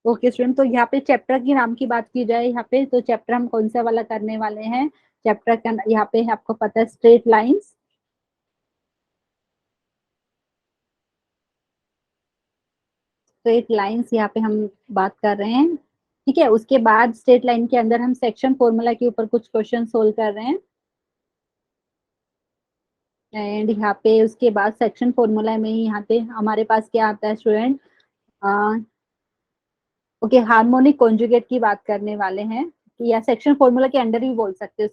Okay student, तो यहाँ पे चैप्टर की नाम की बात की जाए यहाँ पे, तो चैप्टर हम कौन सा वाला करने वाले हैं? चैप्टर का यहाँ पे आपको पता है स्ट्रेट लाइंस। स्ट्रेट लाइंस यहाँ पे हम बात कर रहे हैं, ठीक है। उसके बाद स्ट्रेट लाइन के अंदर हम सेक्शन फॉर्मूला के ऊपर कुछ क्वेश्चन सोल्व कर रहे हैं। एंड यहाँ पे उसके बाद सेक्शन फॉर्मूला में ही यहाँ पे हमारे पास क्या आता है स्टूडेंट? ओके, हार्मोनिक कॉन्जुगेट की बात करने वाले हैं, या सेक्शन फॉर्मूला के अंडर भी बोल सकते हैं।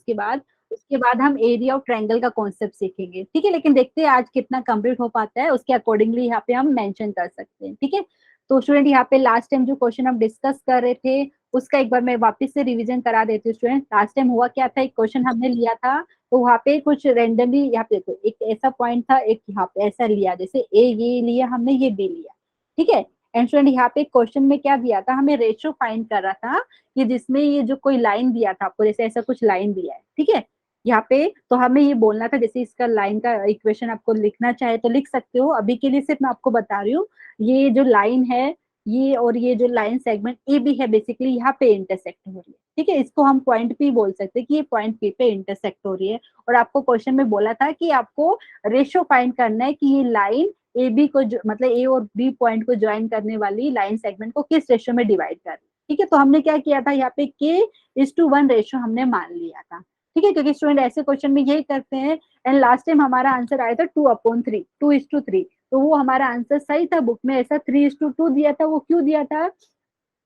उसके बाद हम एरिया ऑफ ट्रायंगल का कॉन्सेप्ट सीखेंगे, ठीक है। लेकिन देखते हैं आज कितना कंप्लीट हो पाता है, उसके अकॉर्डिंगली यहाँ पे हम मेंशन कर सकते हैं, ठीक है। तो स्टूडेंट यहाँ पे लास्ट टाइम जो क्वेश्चन हम डिस्कस कर रहे थे उसका एक बार मैं वापस से रिवीजन करा देती हूँ स्टूडेंट। लास्ट टाइम हुआ क्या था, एक क्वेश्चन हमने लिया था, तो वहाँ पे कुछ रेंडमली यहाँ पे देखो एक ऐसा पॉइंट था, एक यहाँ पे ऐसा लिया, जैसे ए ये लिया हमने, ये बी लिया, ठीक है। एंड स्टूडेंट यहाँ पे क्वेश्चन में क्या दिया था, हमें रेशियो फाइंड कर रहा था कि जिसमें ये जो कोई लाइन दिया था आपको, जैसे ऐसा कुछ लाइन दिया है, ठीक है। यहाँ पे तो हमें ये बोलना था, जैसे इसका लाइन का इक्वेशन आपको लिखना चाहे तो लिख सकते हो, अभी के लिए सिर्फ मैं आपको बता रही हूँ। ये जो लाइन है, ये और ये जो लाइन सेगमेंट ए बी है, बेसिकली यहाँ पे इंटरसेक्ट हो रही है, ठीक है। इसको हम पॉइंट पी बोल सकते हैं कि ये पॉइंट पी पे इंटरसेक्ट हो रही है। और आपको क्वेश्चन में बोला था कि आपको रेशियो फाइंड करना है कि ये लाइन ए बी को मतलब ए और बी पॉइंट को ज्वाइन करने वाली लाइन सेगमेंट को किस रेशियो में डिवाइड कर, ठीक है। तो हमने क्या किया था, यहाँ पे k:1 रेशियो हमने मान लिया था, ठीक है, क्योंकि स्टूडेंट ऐसे क्वेश्चन में यही करते हैं। एंड लास्ट टाइम हमारा आंसर आया था 2/3, 2:3, तो वो हमारा आंसर सही था। बुक में ऐसा 3:2 दिया था, वो क्यों दिया था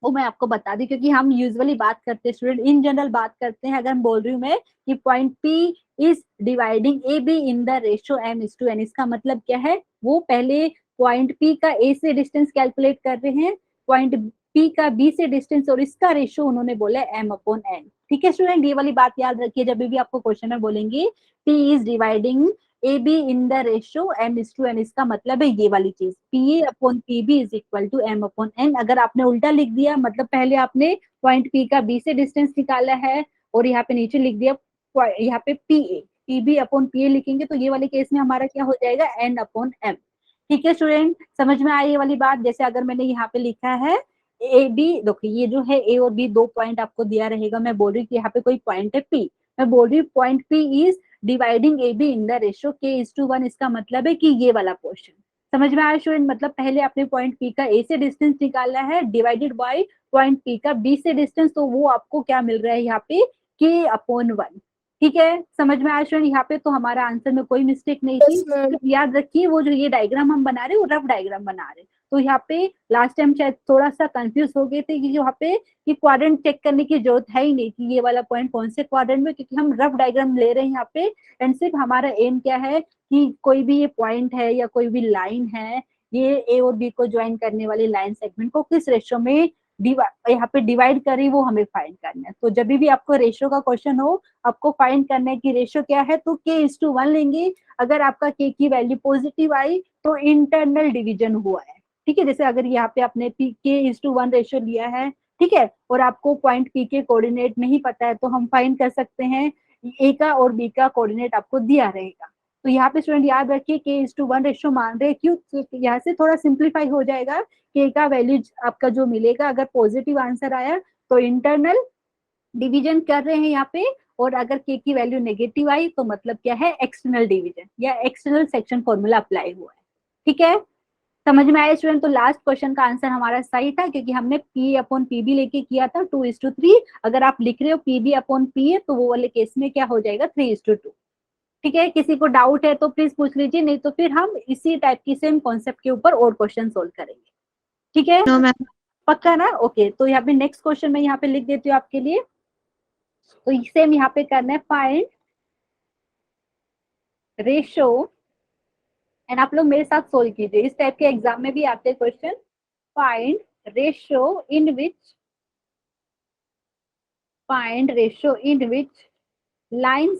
वो मैं आपको बता दी, क्योंकि हम यूजुअली बात करते हैं स्टूडेंट, इन जनरल बात करते हैं। अगर हम बोल रही हूँ मैं कि point P is dividing A B in the ratio m:n, इसका मतलब क्या है, वो पहले पॉइंट पी का ए से डिस्टेंस कैलकुलेट कर रहे हैं, पॉइंट पी का बी से डिस्टेंस, और इसका रेशियो उन्होंने बोला m/n, ठीक है स्टूडेंट। ये वाली बात याद रखिए, जब भी आपको क्वेश्चन में बोलेंगे P is dividing A B in the ratio m:n, इसका मतलब है ये वाली चीज, P/PB is equal to m/n। अगर आपने उल्टा लिख दिया, मतलब पहले आपने पॉइंट P का B से डिस्टेंस निकाला है और यहाँ पे नीचे लिख दिया यहाँ पे PA, PB/PA लिखेंगे, तो ये वाले केस में हमारा क्या हो जाएगा, n/m, ठीक है स्टूडेंट। समझ में आई ये वाली बात? जैसे अगर मैंने यहाँ पे लिखा है ए बी, देखो ये जो है ए और बी दो पॉइंट आपको दिया रहेगा, मैं बोल रही हूँ कि यहाँ पे कोई पॉइंट है पी, मैं बोल रही हूँ point P is dividing A B in the ratio k:1, इसका मतलब है कि ये वाला पोर्शन। समझ में आया स्टूडेंट? मतलब पहले आपने पॉइंट पी का ए से डिस्टेंस निकाला है डिवाइडेड बाय पॉइंट पी का बी से डिस्टेंस, तो वो आपको क्या मिल रहा है यहाँ पे, k/1, ठीक है। समझ में आया स्टूडेंट? यहाँ पे तो हमारा आंसर में कोई मिस्टेक नहीं थी। तो याद रखिए वो जो ये डायग्राम हम बना रहे हैं वो रफ डायग्राम बना रहे हैं। तो यहाँ पे लास्ट टाइम शायद थोड़ा सा कंफ्यूज हो गए थे कि यहाँ पे कि क्वाड्रेंट चेक करने की जरूरत है ही नहीं कि ये वाला पॉइंट कौन से क्वाड्रेंट में, क्योंकि हम रफ डायग्राम ले रहे हैं यहाँ पे। एंड सिर्फ हमारा एम क्या है कि कोई भी ये पॉइंट है या कोई भी लाइन है, ये ए और बी को ज्वाइन करने वाली लाइन सेगमेंट को किस रेशियो में यहाँ पे डिवाइड करी, वो हमें फाइंड करना है। तो जब भी आपको रेशियो का क्वेश्चन हो, आपको फाइंड करना है कि रेशियो क्या है, तो k:1 लेंगे। अगर आपका k की वैल्यू पॉजिटिव आई तो इंटरनल डिवीजन हुआ है, ठीक है। जैसे अगर यहाँ पे आपने k:1 रेशियो लिया है, ठीक है, और आपको पॉइंट पी के कोऑर्डिनेट नहीं पता है, तो हम फाइंड कर सकते हैं ए का और बी का कोऑर्डिनेट आपको दिया रहेगा। तो यहाँ पे स्टूडेंट याद रखिए k:1 रेशियो मान रहे हैं, क्यों, यहाँ से थोड़ा सिंप्लीफाई हो जाएगा। k का वैल्यू आपका जो मिलेगा, अगर पॉजिटिव आंसर आया तो इंटरनल डिवीजन कर रहे हैं यहाँ पे, और अगर k की वैल्यू नेगेटिव आई तो मतलब क्या है, एक्सटर्नल डिवीजन या एक्सटर्नल सेक्शन फॉर्मूला अप्लाई हुआ है, ठीक है। समझ में आया स्टूडेंट? तो लास्ट क्वेश्चन का आंसर हमारा सही था, क्योंकि हमने P/PB लेके किया था 2:3। अगर आप लिख रहे हो PB/P है तो वो वाले केस में क्या हो जाएगा, 3:2, ठीक है। किसी को डाउट है तो प्लीज पूछ लीजिए, नहीं तो फिर हम इसी टाइप की सेम कॉन्सेप्ट के ऊपर और क्वेश्चन सोल्व करेंगे, ठीक है। No ma'am. पक्का ना? ओके, तो यहाँ पे नेक्स्ट क्वेश्चन मैं यहाँ पे लिख देती हूँ आपके लिए। तो सेम यहाँ पे करना है, फाइंड रेशियो, एंड आप लोग मेरे साथ सोल्व कीजिए, इस टाइप के एग्जाम में भी आते हैं question. Find ratio in which find ratio in which line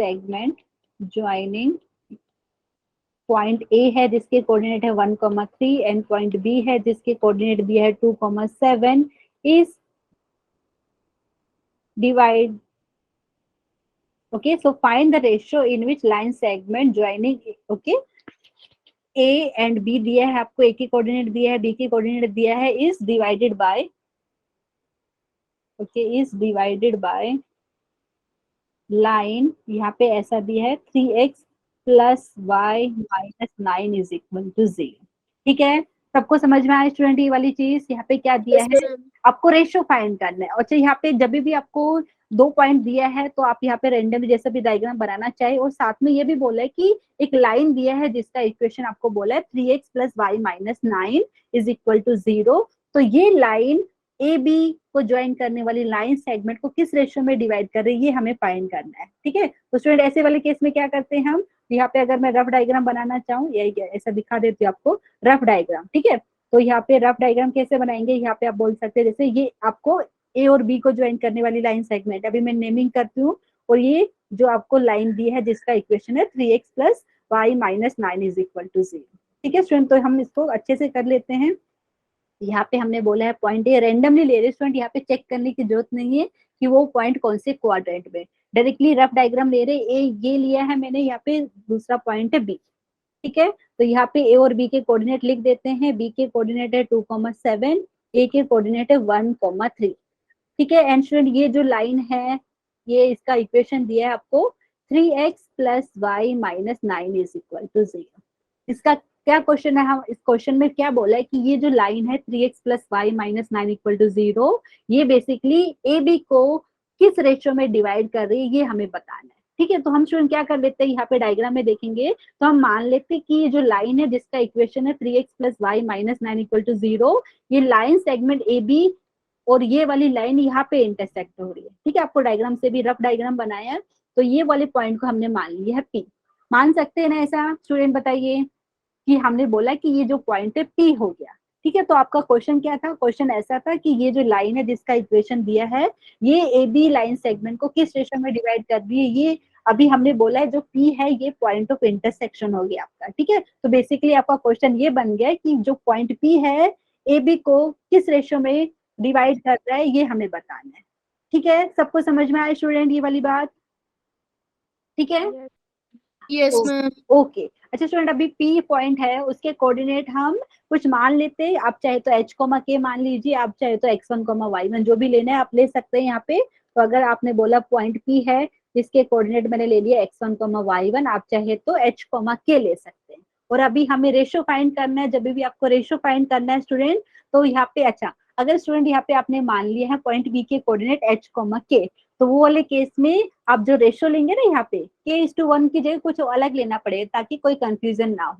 segment joining point A है जिसके कोऑर्डिनेट है 1,3 एंड पॉइंट बी है जिसके कोऑर्डिनेट भी है 2,7 is divide Okay, so find the ratio in which line segment joining, okay, A and B दिया है आपको, A की कोऑर्डिनेट दिया है, B की कोऑर्डिनेट दिया है, is divided by, okay, is divided by line यहाँ पे ऐसा दिया है 3x plus y minus 9 is equal to 0। ठीक है, सबको समझ में आया स्टूडेंट ये वाली चीज? यहाँ पे क्या दिया Yes, है, ma'am. आपको रेशियो फाइंड करना है। अच्छा, यहाँ पे जब भी आपको 2 पॉइंट दिया है तो आप यहाँ पे रेंडम जैसा भी डायग्राम बनाना चाहिए, और साथ में ये भी बोला है कि एक लाइन दिया है जिसका इक्वेशन आपको बोला है 3x plus y minus 9 is equal to 0। तो ये लाइन ए बी को ज्वाइन करने वाली लाइन सेगमेंट को किस रेशियो में डिवाइड कर रही है, ये हमें फाइंड करना है। ठीक है, तो स्टूडेंट ऐसे वाले केस में क्या करते हैं हम, यहाँ पे अगर मैं रफ डायग्राम बनाना चाहूँ, यही ऐसा दिखा देती हूँ आपको रफ डायग्राम। ठीक है, तो यहाँ पे रफ डायग्राम कैसे बनाएंगे, यहाँ पे आप बोल सकते हैं जैसे ये आपको ए और बी को ज्वाइन करने वाली लाइन सेगमेंट, अभी मैं नेमिंग करती हूँ, और ये जो आपको लाइन दी है जिसका इक्वेशन है 3x plus y minus 9 is equal to 0। ठीक है स्टूडेंट, तो हम इसको अच्छे से कर लेते हैं। यहाँ पे हमने बोला है पॉइंट ए रेंडमली ले रहे स्टूडेंट, यहाँ पे चेक करने की जरूरत नहीं है कि वो पॉइंट कौन से क्वाड्रेंट में, डायरेक्टली रफ डायग्राम ले रहे। ए ये लिया है मैंने, यहाँ पे दूसरा पॉइंट है बी। ठीक है, तो यहाँ पे ए और बी के कोऑर्डिनेट लिख देते हैं। बी के कोऑर्डिनेट है 2,7, ए के कोऑर्डिनेट है 1,3। ठीक है, एंड स्टूडेंट ये जो लाइन है, ये इसका इक्वेशन दिया है आपको 3x plus y minus 9 is equal to 0। इसका क्या क्वेश्चन है, हम इस क्वेश्चन में क्या बोला है कि ये जो लाइन है 3x plus y minus 9 equal to 0, ये बेसिकली ए बी को किस रेशियो में डिवाइड कर रही है, ये हमें बताना है। ठीक है, तो हम स्टूडेंट क्या कर लेते हैं, यहाँ पे डायग्राम में देखेंगे तो हम मान लेते हैं कि ये जो लाइन है जिसका इक्वेशन है 3x plus y minus 9 equal to 0, ये लाइन सेगमेंट ए बी और ये वाली लाइन यहाँ पे इंटरसेक्ट हो रही है। ठीक है, आपको डायग्राम से भी रफ डायग्राम बनाया है, तो ये वाले पॉइंट को हमने मान लिया है पी। मान सकते हैं ना ऐसा स्टूडेंट, बताइए कि हमने बोला कि ये जो पॉइंट है पी हो गया। ठीक है, तो आपका क्वेश्चन क्या था, क्वेश्चन ऐसा था कि ये जो लाइन है जिसका इक्वेशन दिया है, ये ए बी लाइन सेगमेंट को किस रेशियो में डिवाइड कर रही है, ये अभी हमने बोला है जो पी है ये पॉइंट ऑफ इंटरसेक्शन हो गया आपका। ठीक है, तो बेसिकली आपका क्वेश्चन ये बन गया कि जो पॉइंट पी है ए बी को किस रेशियो में डिवाइड कर रहा है, ये हमें बताना है। ठीक है, सबको समझ में आया स्टूडेंट ये वाली बात? ठीक है, Yes, ma'am. ओके। अच्छा स्टूडेंट, अभी पी पॉइंट है, उसके कोऑर्डिनेट हम कुछ मान लेते हैं। आप चाहे तो एच कोमा के मान लीजिए, आप चाहे तो x1 कोमा y1, जो भी लेना है आप ले सकते हैं यहाँ पे। तो अगर आपने बोला पॉइंट पी है जिसके कोऑर्डिनेट मैंने ले लिया x1 कोमा y1, आप चाहे तो h कोमा के ले सकते हैं। और अभी हमें रेशो फाइंड करना है, जब भी आपको रेशो फाइंड करना है स्टूडेंट, तो यहाँ पे अच्छा, अगर स्टूडेंट यहाँ पे आपने मान लिया है पॉइंट बी के कोऑर्डिनेट h कोमा के, तो वो वाले केस में आप जो रेशो लेंगे ना यहाँ पे k:1 की जगह कुछ अलग लेना पड़ेगा ताकि कोई कंफ्यूजन ना हो।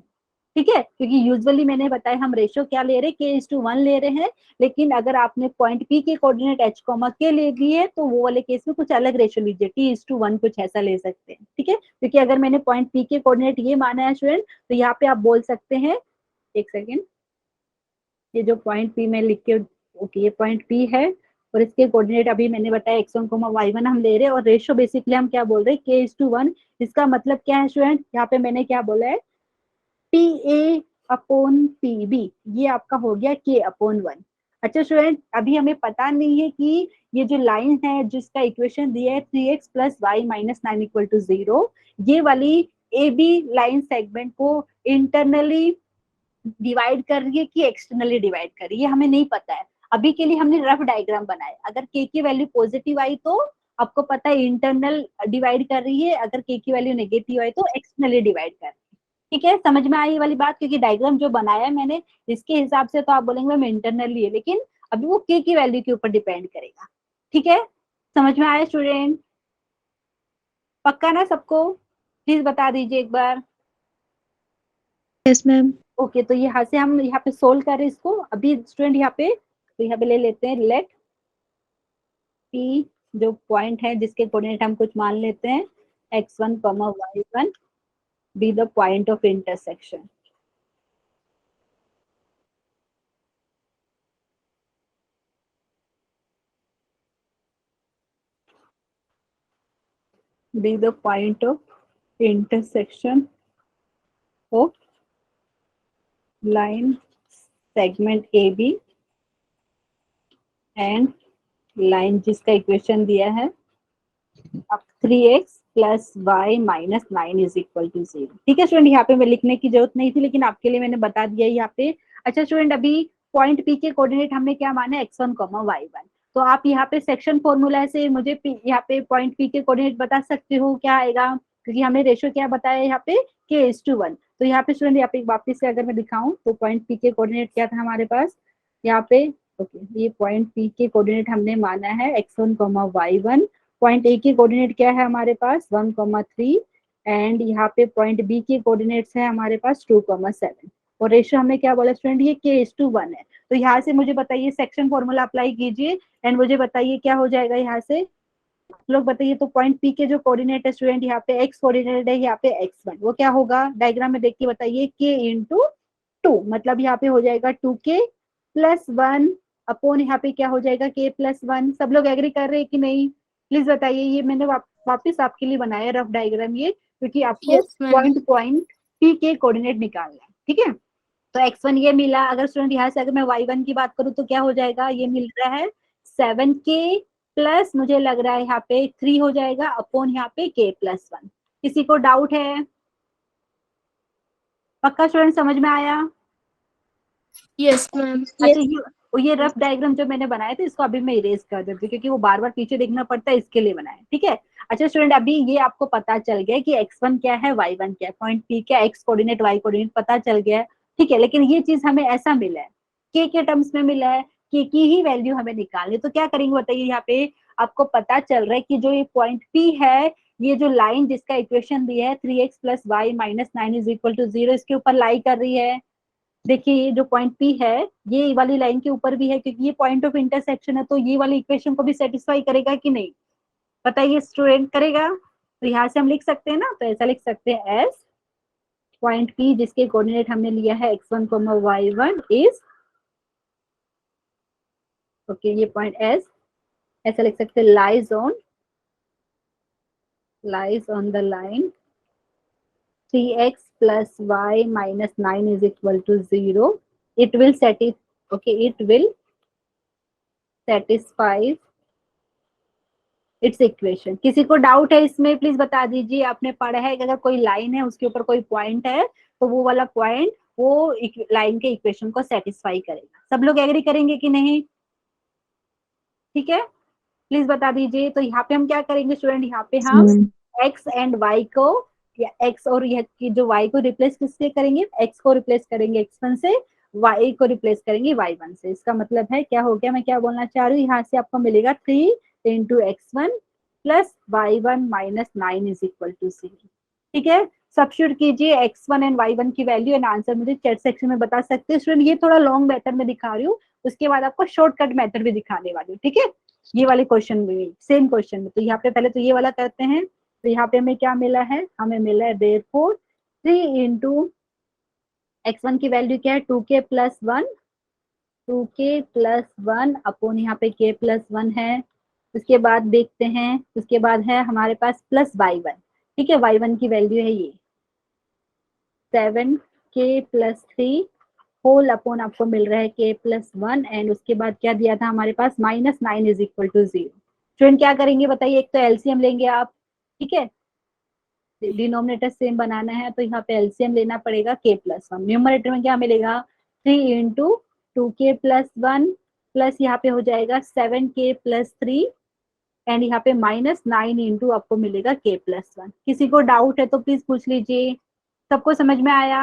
ठीक है, क्योंकि यूजुअली मैंने बताया हम रेशो क्या ले रहे हैं, k:1 ले रहे हैं, लेकिन अगर आपने पॉइंट पी के कोऑर्डिनेट h कॉमा के ले लिए तो वो वाले केस में कुछ अलग रेशो लीजिए, t:1 कुछ ऐसा ले सकते हैं। ठीक है, क्योंकि अगर मैंने पॉइंट पी के कोऑर्डिनेट ये माना है स्टूडेंट, तो यहाँ पे आप बोल सकते हैं, एक सेकेंड, ये जो पॉइंट पी में लिख के, ओके ये पॉइंट पी है और इसके कोऑर्डिनेट अभी मैंने बताया x1 y1 हम ले रहे हैं, और रेशियो बेसिकली हम क्या बोल रहे हैं, k:1। इसका मतलब क्या है स्टूडेंट, यहाँ पे मैंने क्या बोला है, P A upon P B, ये आपका हो गया k/1। अच्छा स्टूडेंट, अभी हमें पता नहीं है कि ये जो लाइन है जिसका इक्वेशन दिया है 3x plus y minus 9 equal to 0, ये वाली ए बी लाइन सेगमेंट को इंटरनली डिवाइड कर रही है कि एक्सटर्नली डिवाइड कर रही है, हमें नहीं पता है। अभी के लिए हमने रफ डायग्राम बनाया, अगर के की वैल्यू पॉजिटिव आई तो आपको पता है इंटरनल डिवाइड कर रही है, अगर के की वैल्यू नेगेटिव आई तो एक्सटर्नली डिवाइड कर रही है। ठीक है, समझ में आई ये वाली बात? क्योंकि डायग्राम जो बनाया है मैंने इसके हिसाब से तो आप बोलेंगे मैम इंटरनली है, लेकिन अभी वो के की वैल्यू के ऊपर डिपेंड करेगा। ठीक है, समझ में आया स्टूडेंट? पक्का ना सबको? प्लीज बता दीजिए एक बार। Yes, ma'am. ओके, तो यहाँ से हम यहाँ पे सोल्व करें इसको अभी स्टूडेंट, यहाँ पे तो यहाँ पे ले लेते हैं लेट पी, जो पॉइंट है जिसके कोऑर्डिनेट हम कुछ मान लेते हैं x1 y1 be the point of intersection. be the point of intersection of line segment AB and line जिसका इक्वेशन दिया है अब 3x plus y minus 9 is equal to 0। ठीक है स्टूडेंट, यहाँ पे मैं लिखने की जरूरत नहीं थी, लेकिन आपके लिए मैंने बता दिया यहाँ पे। अच्छा स्टूडेंट, अभी पॉइंट पी के कोऑर्डिनेट हमने क्या माना, x1, y1। तो आप यहाँ पे सेक्शन फॉर्मूला से मुझे यहाँ पे पॉइंट पी के कोऑर्डिनेट बता सकते हो क्या आएगा, क्योंकि हमने रेशियो क्या बताया यहाँ पे k:1। तो यहाँ पे स्टूडेंट यहाँ पे वापस से अगर मैं दिखाऊं तो पॉइंट पी के कोऑर्डिनेट क्या था हमारे पास यहाँ पे। ओके, ये पॉइंट पी के कोऑर्डिनेट हमने माना है x1, y1। पॉइंट ए के कोऑर्डिनेट क्या है हमारे पास 1, 3 एंड यहाँ पे पॉइंट बी के कोऑर्डिनेट्स है हमारे पास 2, 7 और रेशियो हमने क्या बोला स्टूडेंट, ये k:1 है। तो यहाँ से मुझे बताइए सेक्शन फॉर्मूला अप्लाई कीजिए एंड मुझे बताइए क्या हो जाएगा यहाँ से, आप लोग बताइए। तो पॉइंट पी के जो कोऑर्डिनेट है स्टूडेंट, यहाँ पे x कोऑर्डिनेट है, यहाँ पे x1, वो क्या होगा डायग्राम में देख के बताइए, k/2, मतलब यहाँ पे हो जाएगा 2k + 1 अपॉन यहाँ पे क्या हो जाएगा k + 1। सब लोग एग्री कर रहे हैं कि नहीं, प्लीज बताइए। ये मैंने वापस आपके लिए बनाया रफ डायग्राम ये, क्योंकि आपको Yes, ma'am. पॉइंट पी के कोऑर्डिनेट निकालना है। ठीक है, तो x1 ये मिला। अगर स्टूडेंट यहाँ से अगर मैं y1 की बात करूँ तो क्या हो जाएगा, ये मिल रहा है 7k प्लस मुझे लग रहा है यहाँ पे 3 हो जाएगा अपॉन यहाँ पे k + 1। किसी को डाउट है? पक्का स्टूडेंट समझ में आया? Yes, ma'am. अच्छा, ये रफ डायग्राम जो मैंने बनाए थे इसको अभी मैं इरेज कर देती हूँ, क्योंकि वो बार बार पीछे देखना पड़ता है, इसके लिए बनाया। ठीक है, अच्छा स्टूडेंट, अभी ये आपको पता चल गया कि x1 क्या है, y1 क्या है, पॉइंट पी क्या x कोऑर्डिनेट y कोऑर्डिनेट पता चल गया है। ठीक है, लेकिन ये चीज हमें ऐसा मिला है, k के टर्म्स में मिला है, k की ही वैल्यू हमें निकालनी। तो क्या करेंगे बताइए, यहाँ पे आपको पता चल रहा है कि जो ये पॉइंट P है, ये जो लाइन जिसका इक्वेशन दिया है 3x + y - 9 is equal to 0, इसके ऊपर लाई कर रही है। देखिए ये जो पॉइंट P है ये वाली लाइन के ऊपर भी है, क्योंकि ये पॉइंट ऑफ इंटरसेक्शन है, तो ये वाली इक्वेशन को भी सेटिस्फाई करेगा कि नहीं, बताइए स्टूडेंट, करेगा। तो यहाँ से हम लिख सकते हैं ना, तो ऐसा लिख सकते हैं एस पॉइंट P जिसके कोऑर्डिनेट हमने लिया है x1, y1 इज, ओके ये पॉइंट एस ऐसा लिख सकते हैं, lies on the line 3x + y - 9 is equal to 0. It will satisfy its equation. किसी को डाउट है इसमें प्लीज बता दीजिए। आपने पढ़ा है कि अगर कोई लाइन है उसके ऊपर कोई पॉइंट है तो वो वाला पॉइंट वो लाइन के इक्वेशन को सेटिस्फाई करेगा। सब लोग एग्री करेंगे कि नहीं? ठीक है, प्लीज बता दीजिए। तो यहाँ पे हम क्या करेंगे स्टूडेंट, यहाँ पे हम x एंड y को, या x और यह जो y को रिप्लेस किससे करेंगे, x को रिप्लेस करेंगे x1 से, y को रिप्लेस करेंगे y1 से। इसका मतलब है क्या हो गया, मैं क्या बोलना चाह रही हूँ, यहाँ से आपको मिलेगा 3 × x1 + y1 - 9 is equal to 0। ठीक है, सब्स्टिट्यूट कीजिए x1 एंड y1 की वैल्यू एंड आंसर मुझे चैट सेक्शन में बता सकते हैं। स्टूडेंट ये थोड़ा लॉन्ग मेथड में दिखा रही हूँ, उसके बाद आपको शॉर्टकट मेथड भी दिखाने वाली हूँ। ठीक है, ये वाले क्वेश्चन में, सेम क्वेश्चन में। तो यहाँ पे पहले तो ये वाला करते हैं। तो यहाँ पे हमें क्या मिला है, हमें मिला है therefore 3 × x1 की वैल्यू क्या है 2k + 1, 2k + 1 अपॉन यहाँ पे k + 1 है। उसके बाद देखते हैं, उसके बाद है हमारे पास प्लस y1। ठीक है, y1 की वैल्यू है ये 7k + 3 होल अपॉन आपको मिल रहा है k + 1 एंड उसके बाद क्या दिया था हमारे पास -9 इज इक्वल टू 0। स्टूडेंट क्या करेंगे बताइए, एक तो एलसीएम लेंगे आप। ठीक है, डिनोमिनेटर सेम बनाना है तो यहाँ पे एलसीएम लेना पड़ेगा k + 1। न्यूमरेटर में क्या मिलेगा 3 × 2k + 1 प्लस यहाँ पे हो जाएगा 7k + 3 एंड यहाँ पे -9 × आपको मिलेगा k + 1। किसी को डाउट है तो प्लीज पूछ लीजिए। सबको समझ में आया?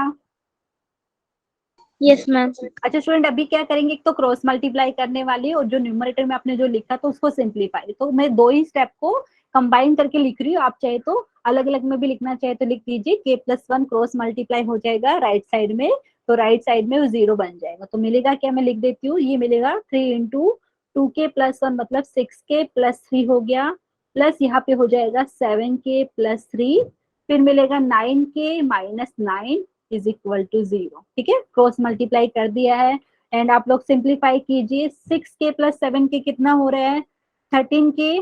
Yes, ma'am. अच्छा स्टूडेंट, अभी क्या करेंगे, एक तो क्रॉस मल्टीप्लाई करने वाली और जो न्यूमरेटर में आपने जो लिखा तो उसको सिंप्लीफाई। तो मैं दो ही स्टेप को कंबाइन करके लिख रही हूँ, आप चाहे तो अलग अलग में भी लिखना चाहे तो लिख दीजिए। k + 1 क्रॉस मल्टीप्लाई हो जाएगा राइट साइड में, तो राइट साइड में वो 0 बन जाएगा। तो मिलेगा क्या, मैं लिख देती हूँ, ये मिलेगा 3 × 2k + 1 मतलब 6k + 3 हो गया, प्लस यहाँ पे हो जाएगा 7k + 3, फिर मिलेगा 9k - 9 इज इक्वल टू 0। ठीक है, क्रॉस मल्टीप्लाई कर दिया है एंड आप लोग सिंप्लीफाई कीजिए। 6k + 7k कितना हो रहा है 13k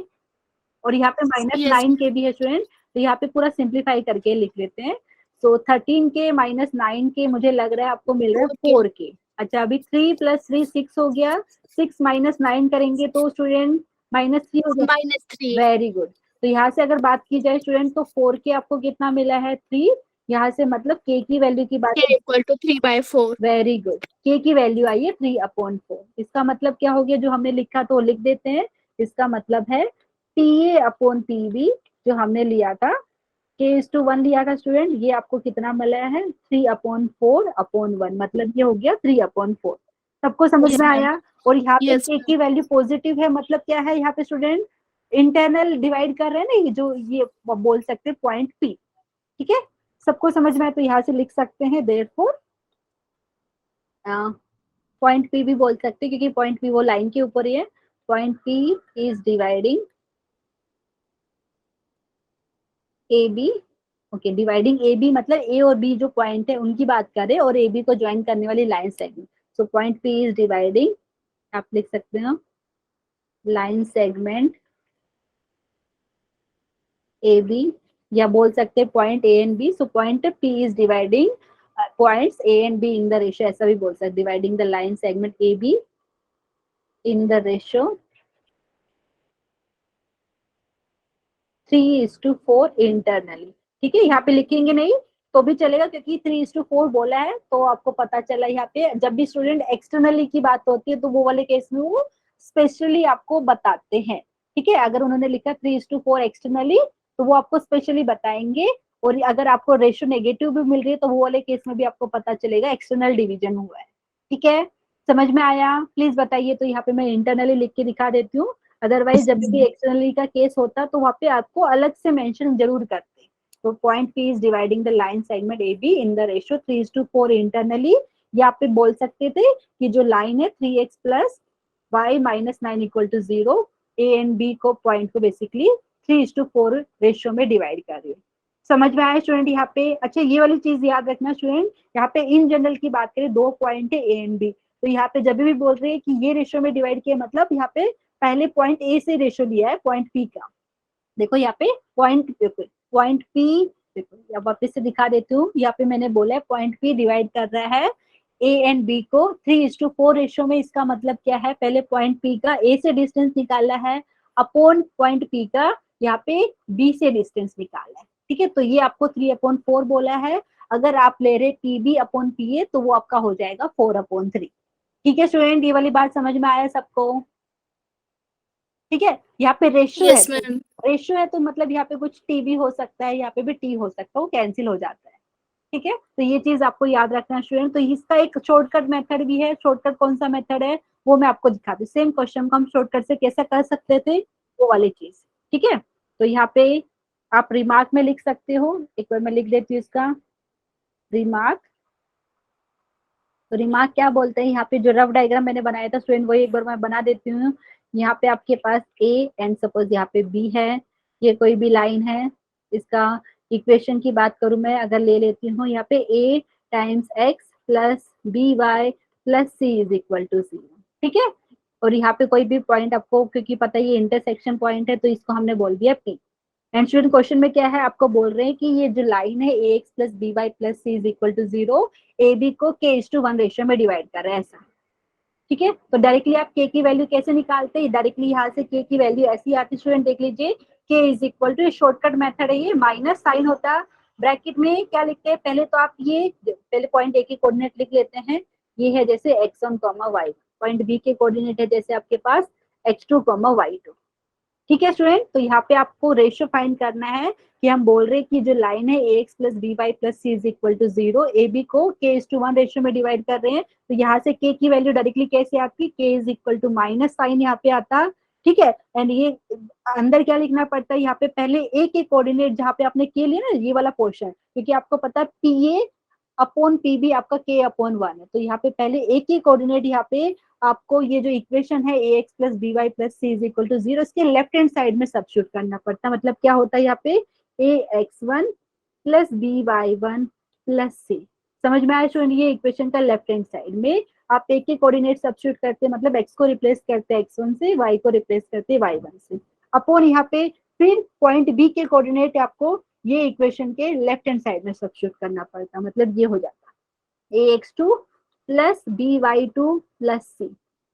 और यहाँ पे -9k भी है स्टूडेंट, तो यहाँ पे पूरा सिंप्लीफाई करके लिख लेते हैं। सो 13k - 9k मुझे लग रहा है आपको मिल रहा है 4k। अच्छा, अभी 3 + 3 6 हो गया, 6 - 9 करेंगे तो स्टूडेंट -3 हो गया। -3. Very good. तो यहाँ से अगर बात की जाए स्टूडेंट तो 4k आपको कितना मिला है 3, यहाँ से मतलब k की वैल्यू की बात, K equal to 3/4. Very good, k की वैल्यू आई है 3/4। इसका मतलब क्या हो गया, जो हमने लिखा तो लिख देते हैं, इसका मतलब है PA/PB जो हमने लिया था, k:1 लिया था स्टूडेंट, ये आपको कितना मिला है 3/4/1, मतलब ये हो गया 3/4। सबको समझ Yes, में ma'am. आया। और यहाँ पे Yes, k ma'am. की वैल्यू पॉजिटिव है, मतलब क्या है यहाँ पे स्टूडेंट, इंटरनल डिवाइड कर रहे हैं ना, ये जो ये बोल सकते हैं पॉइंट P। ठीक है, सबको समझ में आए तो यहाँ से लिख सकते हैं देयरफॉर पॉइंट P भी बोल सकते हैं, क्योंकि पॉइंट P वो लाइन के ऊपर ही है। Point P is dividing A B, okay, dividing A B मतलब ए और बी जो पॉइंट है उनकी बात करें, और ए बी को ज्वाइन करने वाली line segment. So point P is dividing, आप लिख सकते हो लाइन सेगमेंट ए बी, या बोल सकते हैं point A and B. So point P is dividing points A and B in the ratio, ऐसा भी बोल सकते, dividing the line segment A B in the ratio 3:4 internally. ठीक है, यहाँ पे लिखेंगे नहीं तो भी चलेगा, क्योंकि 3:4 बोला है तो आपको पता चला। यहाँ पे जब भी स्टूडेंट एक्सटर्नली की बात होती है तो वो वाले केस में वो स्पेशली आपको बताते हैं। ठीक है, अगर उन्होंने लिखा 3:4 एक्सटर्नली तो वो आपको स्पेशली बताएंगे, और अगर आपको रेशियो नेगेटिव भी मिल रही है तो वो वाले केस में भी आपको पता चलेगा एक्सटर्नल डिवीजन हुआ है। ठीक है, समझ में आया? प्लीज बताइए। तो यहाँ पे मैं इंटरनली लिख के दिखा देती हूँ, अदरवाइज जब भी एक्सटर्नली का केस होता तो वहाँ पे आपको अलग से मेंशन जरूर करते। तो point P is dividing the line segment A B in the ratio 3:4 internally. यहाँ पे बोल सकते थे कि जो लाइन है 3x plus y minus 9 equal to 0, A and B को पॉइंट को बेसिकली 3:4 रेशियो में डिवाइड कर रही है। समझ में आया स्टूडेंट यहाँ पे? अच्छा, ये वाली चीज याद रखना स्टूडेंट, यहाँ पे इन जनरल की बात करें, दो पॉइंट है ए एंड बी, तो यहाँ पे जब भी बोल रहे हैं कि ये रेशियो में डिवाइड किया, मतलब यहाँ पे पहले पॉइंट ए से रेशियो लिया है पॉइंट P का। देखो यहाँ पे पॉइंट P, देखो यहाँ वापस से दिखा देती हूँ, यहाँ पे मैंने बोला है पॉइंट P डिवाइड कर रहा है ए एंड बी को 3:4 रेशियो में। इसका मतलब क्या है, पहले पॉइंट P का ए से डिस्टेंस निकाला है अपॉन पॉइंट P का यहाँ पे बी से डिस्टेंस निकाला है। ठीक है, तो ये आपको 3/4 बोला है। अगर आप ले रहे PB/PA तो वो आपका हो जाएगा 4/3। ठीक है स्टूडेंट, ये वाली बात समझ में आया सबको? ठीक है, यहाँ पे रेशियो है, Yes, तो ma'am. रेशियो है तो मतलब यहाँ पे कुछ टी भी हो सकता है, यहाँ पे भी टी हो सकता है, वो कैंसिल हो जाता है। ठीक है, तो ये चीज आपको याद रखना स्टूडेंट। तो इसका एक शॉर्टकट मेथड भी है। शॉर्टकट कौन सा मेथड है वो मैं आपको दिखाती हूँ। सेम क्वेश्चन को हम शॉर्टकट से कैसे कर सकते थे, वो वाली चीज। ठीक है, तो यहाँ पे आप रिमार्क में लिख सकते हो, एक बार मैं लिख देती हूँ इसका रिमार्क। तो रिमार्क क्या बोलते हैं, यहाँ पे जो रफ डायग्राम मैंने बनाया था स्टूडेंट वही एक बार मैं बना देती हूँ। यहाँ पे आपके पास ए एंड सपोज यहाँ पे बी है, ये कोई भी लाइन है, इसका इक्वेशन की बात करूं मैं, अगर ले लेती हूँ यहाँ पे a times x plus B Y plus C is equal to 0। ठीक है, और यहाँ पे कोई भी पॉइंट आपको, क्योंकि पता है ये इंटरसेक्शन पॉइंट है तो इसको हमने बोल दिया P। एंड स्टूडेंट क्वेश्चन में क्या है, आपको बोल रहे हैं कि ये जो लाइन है ax plus B Y plus C is equal to 0, A B को k:1 रेशियो में डिवाइड कर रहे हैं ऐसा। ठीक है, तो डायरेक्टली आप k की वैल्यू कैसे निकालते हैं, डायरेक्टली यहाँ से k की वैल्यू ऐसी आती है स्टूडेंट, देख लीजिए k is equal to, shortcut method है ये, माइनस साइन होता है ब्रैकेट में, क्या लिखते हैं पहले तो आप ये पहले पॉइंट ए के कोऑर्डिनेट लिख लेते हैं, ये है जैसे x1, y, पॉइंट बी के कोऑर्डिनेट है जैसे आपके पास x2, y2। ठीक है स्टूडेंट, तो यहाँ पे आपको रेशियो फाइंड करना है कि हम बोल रहे हैं कि जो लाइन है ax plus B Y plus C is equal to 0, A B को k:1 रेशियो में डिवाइड कर रहे हैं, तो यहाँ से k की वैल्यू डायरेक्टली कैसे आपकी k is equal to minus sign यहाँ पे आता। ठीक है, एंड ये अंदर क्या लिखना पड़ता है, यहाँ पे पहले a के कोऑर्डिनेट जहाँ पे आपने k लिया ना, ये वाला पोर्शन, क्योंकि आपको पता है PA/PB आपका k/1 है, तो यहाँ पे पहले a के कोऑर्डिनेट, यहाँ पे आपको ये जो इक्वेशन है ax plus B Y plus C is equal to 0, इसके लेफ्ट हैंड साइड में सब्स्टिट्यूट करना पड़ता है। मतलब क्या होता है यहाँ पे ax1 प्लस by1 प्लस सी। समझ में आया स्टूडेंट? ये इक्वेशन का लेफ्ट हैंड साइड में आप एक के कोऑर्डिनेट सब्स्टिट्यूट करते हैं, मतलब x को रिप्लेस करते हैं x1 से, y को रिप्लेस करते हैं y1 से, अपॉन यहाँ पे फिर पॉइंट बी के कोऑर्डिनेट आपको ये इक्वेशन के लेफ्ट हैंड साइड में सब्स्टिट्यूट करना पड़ता है, मतलब ये हो जाता है ax2 plus by2 plus C.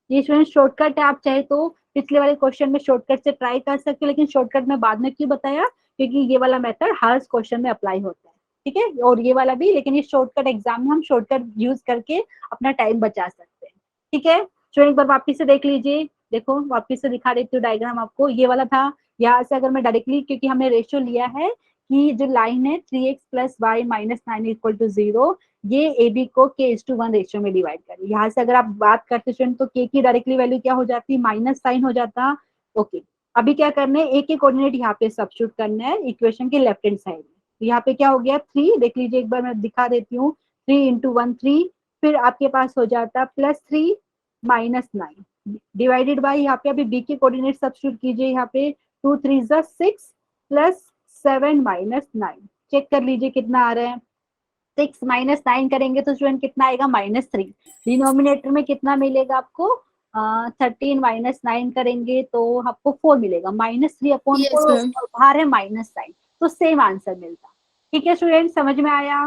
ये स्टूडेंट शॉर्टकट है, आप चाहे तो पिछले वाले क्वेश्चन में शॉर्टकट से ट्राई कर सकते हो, लेकिन शॉर्टकट में बाद में क्यों बताया, क्योंकि ये वाला मेथड हर क्वेश्चन में अप्लाई होता है, ठीक है, और ये वाला भी, लेकिन ये शॉर्टकट एग्जाम में हम शॉर्टकट यूज करके अपना टाइम बचा सकते हैं, ठीक है। स्टूडेंट एक बार वापिस से देख लीजिए, देखो वापिस से दिखा देती हूँ डायग्राम आपको, ये वाला था, यहाँ से अगर मैं डायरेक्टली, क्योंकि हमने रेशियो लिया है कि जो लाइन है 3x plus y minus 9 equal to 0, ये ए बी को k:1 रेशियो में डिवाइड करें। यहाँ से अगर आप बात करते स्टूडेंट तो k की डायरेक्टली वैल्यू क्या हो जाती, माइनस साइन हो जाता। ओके, अभी क्या करना है, ए के कोऑर्डिनेट यहाँ पे सब्स्टिट्यूट करना है इक्वेशन के लेफ्ट हैंड साइड में। तो यहाँ पे क्या हो गया 3, देख लीजिए एक बार मैं दिखा देती हूँ, 3 इंटू 1 3, फिर आपके पास हो जाता +3 माइनस 9 डिवाइडेड बाई, यहाँ पे अभी बी के कोऑर्डिनेट सब्स्टिट्यूट कीजिए, यहाँ पे 2 3 6 प्लस 7 माइनस 9, चेक कर लीजिए कितना आ रहा है, 6 माइनस 9 करेंगे तो स्टूडेंट कितना आएगा -3, डिनोमिनेटर में कितना मिलेगा आपको 13 माइनस 9 करेंगे तो आपको 4 मिलेगा, -3 अपॉन Yes, 4, ma'am. बाहर है माइनस साइन, तो सेम आंसर मिलता। ठीक है स्टूडेंट, समझ में आया,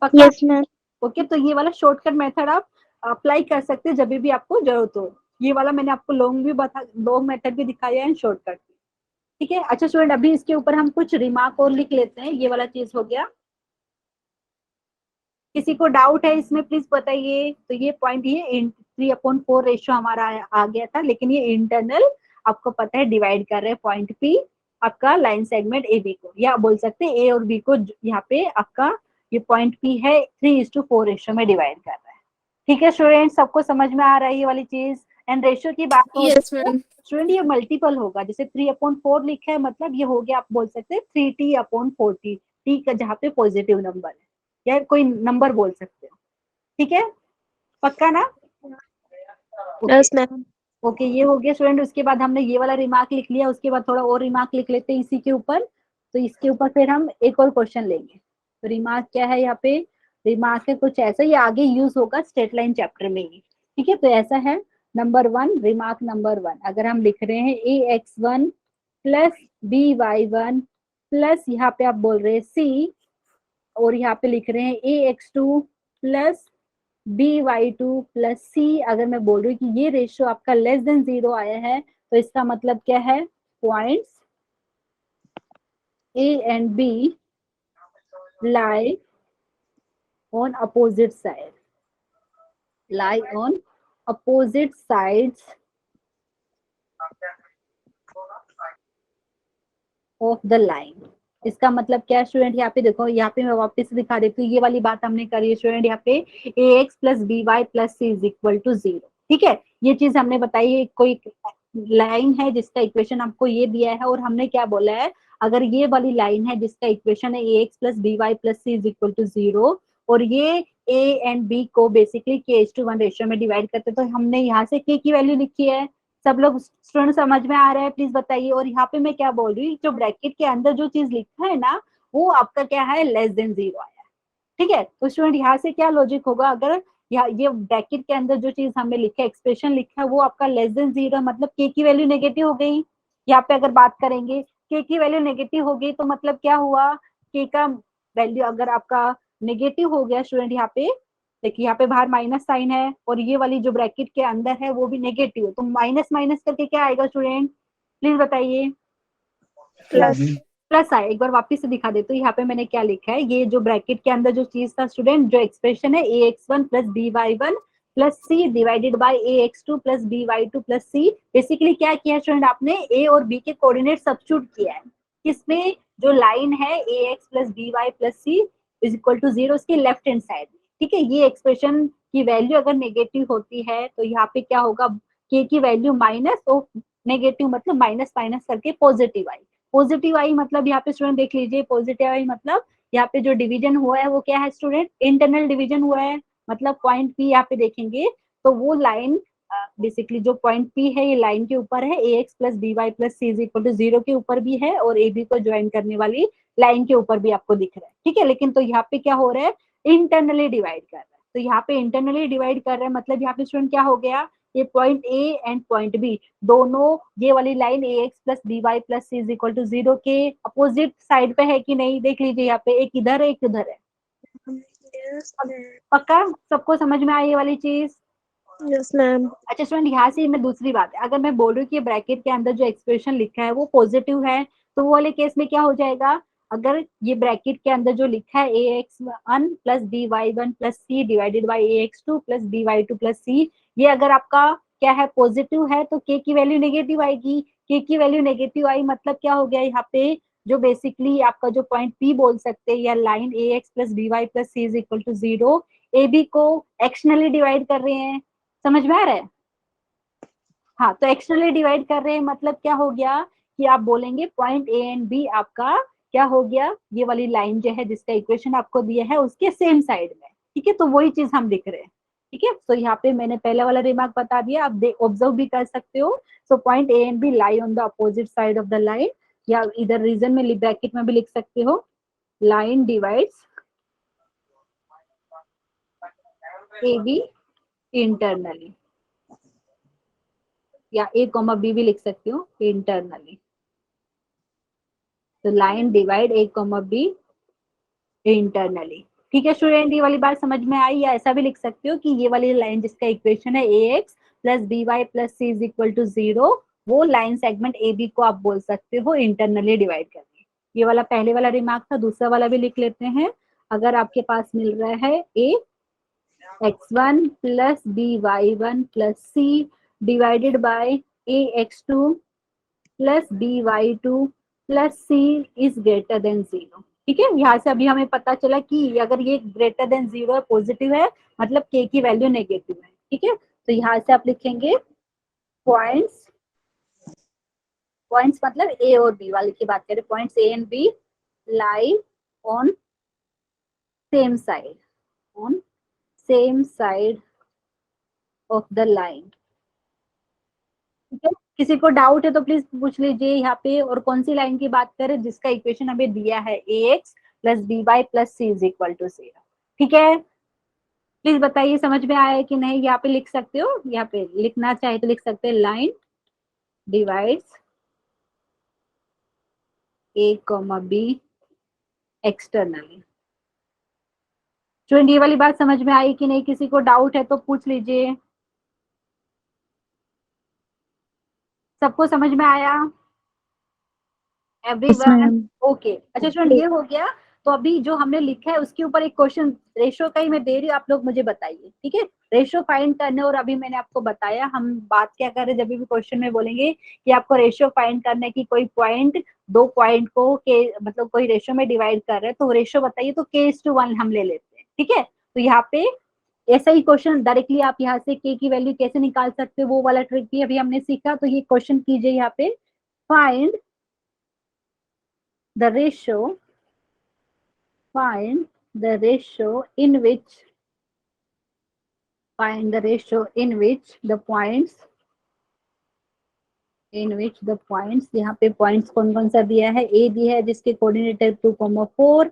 पक्का? Yes, ma'am. ओके, तो ये वाला शॉर्टकट मेथड आप अप्लाई कर सकते हैं जब भी आपको जरूरत हो। ये वाला मैंने आपको लॉन्ग मेथड भी दिखाया है, शॉर्टकट भी, ठीक है। अच्छा स्टूडेंट, अभी इसके ऊपर हम कुछ रिमार्क और लिख लेते हैं, ये वाला चीज हो गया। किसी को डाउट है इसमें प्लीज बताइए। तो ये पॉइंट, ये 3/4 रेशियो हमारा आ गया था, लेकिन ये इंटरनल आपको पता है डिवाइड कर रहे हैं पॉइंट पी आपका लाइन सेगमेंट ए बी को, या बोल सकते हैं ए और बी को, यहाँ पे आपका ये पॉइंट पी है 3:4 रेशियो में डिवाइड कर रहा है। ठीक है स्टूडेंट, सबको समझ में आ रहा है ये वाली चीज। एंड रेशियो की बात हो Yes, रही है ma'am. स्टूडेंट, ये मल्टीपल होगा, जैसे 3/4 लिखा है, मतलब ये हो गया, आप बोल सकते हैं 3t/40, टी का जहाँ पे पॉजिटिव नंबर है, या कोई नंबर बोल सकते हो, ठीक है, पक्का ना? Okay Yes, ma'am. ओके, ये हो गया स्टूडेंट। उसके बाद हमने ये वाला रिमार्क लिख लिया, उसके बाद थोड़ा और रिमार्क लिख लेते हैं इसी के ऊपर। तो इसके ऊपर फिर हम एक और क्वेश्चन लेंगे। तो रिमार्क क्या है यहाँ पे, रिमार्क है कुछ ऐसा, ये आगे यूज होगा स्ट्रेट लाइन चैप्टर में ही, ठीक है। तो ऐसा है, नंबर 1, रिमार्क नंबर 1, अगर हम लिख रहे हैं ax1 प्लस by1 प्लस, यहाँ पे आप बोल रहे हैं c, और यहाँ पे लिख रहे हैं ax2 plus by2 plus c, अगर मैं बोल रही हूँ कि ये रेशियो आपका लेस देन 0 आया है, तो इसका मतलब क्या है, points a and b lie on opposite side, lie on opposite sides of the line. इसका मतलब क्या है स्टूडेंट, यहाँ पे देखो, यहाँ पे मैं वापस से दिखा देती हूँ, ये वाली बात हमने करी है स्टूडेंट, यहाँ पे ax plus by plus c is equal to 0, ठीक है। ये चीज हमने बताई है, कोई लाइन है जिसका इक्वेशन आपको ये दिया है, और हमने क्या बोला है, अगर ये वाली लाइन है जिसका इक्वेशन है ax plus by plus c is equal to 0, और ये a एंड b को बेसिकली k:1 रेशियो में डिवाइड करते, तो हमने यहाँ से k की वैल्यू लिखी है। सब लोग स्टूडेंट समझ में आ रहा है, प्लीज बताइए। और यहाँ पे मैं क्या बोल रही हूँ, जो ब्रैकेट के अंदर जो चीज लिखा है ना, वो आपका क्या है, लेस देन 0 आया है, ठीक है। तो स्टूडेंट यहाँ से क्या लॉजिक होगा, अगर ये ब्रैकेट के अंदर जो चीज हमें लिखा है, एक्सप्रेशन लिखा है, वो आपका लेस देन 0 है, मतलब के की वैल्यू नेगेटिव हो गई। यहाँ पे अगर बात करेंगे, के की वैल्यू नेगेटिव हो गई, तो मतलब क्या हुआ, के का वैल्यू अगर आपका नेगेटिव हो गया स्टूडेंट, यहाँ पे देखिए, यहाँ पे बाहर माइनस साइन है, और ये वाली जो ब्रैकेट के अंदर है वो भी नेगेटिव है, तो माइनस माइनस करके क्या आएगा स्टूडेंट, प्लीज बताइए। Plus. प्लस आए, एक बार वापस से दिखा देते, तो यहाँ पे मैंने क्या लिखा है, ये जो ब्रैकेट के अंदर जो चीज था स्टूडेंट, जो एक्सप्रेशन है ax1 plus by1 plus c divided by ax2 plus by2 plus c, basically क्या किया स्टूडेंट, आपने a और b के कोऑर्डिनेट सब्स्टिट्यूट किया है, किसमें, जो लाइन है ax plus by plus c is equal to 0, उसके लेफ्ट हैंड साइड में, ठीक है। ये एक्सप्रेशन की वैल्यू अगर नेगेटिव होती है, तो यहाँ पे क्या होगा, k की वैल्यू माइनस, और नेगेटिव मतलब माइनस माइनस करके पॉजिटिव आई, पॉजिटिव आई मतलब यहाँ पे स्टूडेंट देख लीजिए, पॉजिटिव आई मतलब यहाँ पे जो डिवीजन हुआ है वो क्या है स्टूडेंट, इंटरनल डिवीजन हुआ है, मतलब पॉइंट पी यहाँ पे देखेंगे तो वो लाइन बेसिकली जो पॉइंट पी है, ये लाइन के ऊपर है, A x plus B Y plus C is equal to 0 के ऊपर भी है, और ए बी को ज्वाइन करने वाली लाइन के ऊपर भी आपको दिख रहा है, ठीक है। लेकिन तो यहाँ पे क्या हो रहा है, इंटरनली डिवाइड कर रहा है, तो यहाँ पे इंटरनली डिवाइड कर रहा है, मतलब यहाँ पे स्टूडेंट क्या हो गया, ये point A and point B दोनों, ये वाली line a x plus B Y plus C is equal to 0 के अपोजिट साइड पे है कि नहीं, देख लीजिए यहाँ पे, एक इधर है एक इधर है। Yes, ma'am. पक्का सबको समझ में आई ये वाली चीज? Yes ma'am. अच्छा स्टूडेंट, यहाँ से मैं दूसरी बात है, अगर मैं बोल रही हूँ कि ब्रैकेट के अंदर जो एक्सप्रेशन लिखा है वो पॉजिटिव है, तो वो वाले केस में क्या हो जाएगा? अगर ये ब्रैकेट के अंदर जो लिखा है ax1 plus by1 plus C divided by ax2 plus by2 plus C, ये अगर आपका क्या है, पॉजिटिव है, तो k की वैल्यू नेगेटिव आएगी। k की वैल्यू नेगेटिव आई मतलब क्या हो गया यहाँ पे, जो बेसिकली आपका जो पॉइंट P बोल सकते हैं, या line ax plus by plus C is equal to 0, A B को एक्शनली डिवाइड कर रहे हैं। समझ में आ रहा है? हाँ, तो एक्सटर्नली डिवाइड कर रहे हैं मतलब क्या हो गया कि आप बोलेंगे पॉइंट ए एंड बी आपका क्या हो गया, ये वाली लाइन जो है जिसका इक्वेशन आपको दिया है उसके सेम साइड में। ठीक है, तो वही चीज हम लिख रहे हैं। ठीक है, तो यहाँ पे मैंने पहला वाला रिमार्क बता दिया, आप ऑब्जर्व भी कर सकते हो। So point A and B lie on the opposite side of the line, या इधर रीजन में ब्रैकेट में भी लिख सकते हो, line divides A B internally, या ए कॉमा बी भी लिख सकते हो इंटरनली। तो लाइन डिवाइड ए कॉमा बी इंटरनली। ठीक है स्टूडेंट, ये वाली बात समझ में आई? या ऐसा भी लिख सकते हो कि ये वाली लाइन जिसका इक्वेशन है A x plus B Y plus C is equal to 0, वो लाइन सेगमेंट ए बी को आप बोल सकते हो इंटरनली डिवाइड करके। ये वाला पहले वाला रिमार्क था, दूसरा वाला भी लिख लेते हैं। अगर आपके पास मिल रहा है a x1 plus B y one plus C divided by a x2 plus B y two plus C is greater than 0। ठीक है, यहाँ से अभी हमें पता चला कि अगर ये ग्रेटर देन 0 है, पॉजिटिव है, मतलब के की वैल्यू नेगेटिव है। ठीक है, तो यहाँ से आप लिखेंगे पॉइंट्स, पॉइंट्स मतलब ए और बी वाले की बात करें, points A and B lie on same side, on same side of the line. ठीक है, किसी को डाउट है तो प्लीज पूछ लीजिए यहाँ पे। और कौन सी लाइन की बात करें? जिसका इक्वेशन हमें दिया है A x plus B Y plus C is equal to 0। ठीक है, प्लीज बताइए समझ में आया है कि नहीं? यहाँ पे लिख सकते हो, यहाँ पे लिखना चाहे तो लिख सकते हैं, लाइन डिवाइड्स ए कॉमा बी एक्सटर्नली। स्टूडेंट, ये वाली बात समझ में आई कि नहीं? किसी को डाउट है तो पूछ लीजिए। सबको समझ में आया? Yes everyone ma'am. ओके? अच्छा स्टूडेंट, ये हो गया। तो अभी जो हमने लिखा है उसके ऊपर एक क्वेश्चन रेशो का ही मैं दे रही हूँ, आप लोग मुझे बताइए। ठीक है, रेशो फाइंड करने, और अभी मैंने आपको बताया हम बात क्या कर रहे हैं, जब भी क्वेश्चन में बोलेंगे कि आपको रेशो फाइंड करने की, कोई पॉइंट दो पॉइंट को के मतलब कोई रेशो में डिवाइड कर रहे हैं, तो रेशो बताइए, तो k:1 हम ले लेते हैं। ठीक है, तो यहाँ पे ऐसा ही क्वेश्चन डायरेक्टली आप यहाँ से k की वैल्यू कैसे निकाल सकते हो, वो वाला ट्रिक भी अभी हमने सीखा। तो ये क्वेश्चन कीजिए यहाँ पे, find the ratio, find the ratio in which, find the ratio in which the points, in which the points, यहाँ पे पॉइंट्स कौन कौन सा दिया है? ए दिया है जिसके कोऑर्डिनेट है 2,4,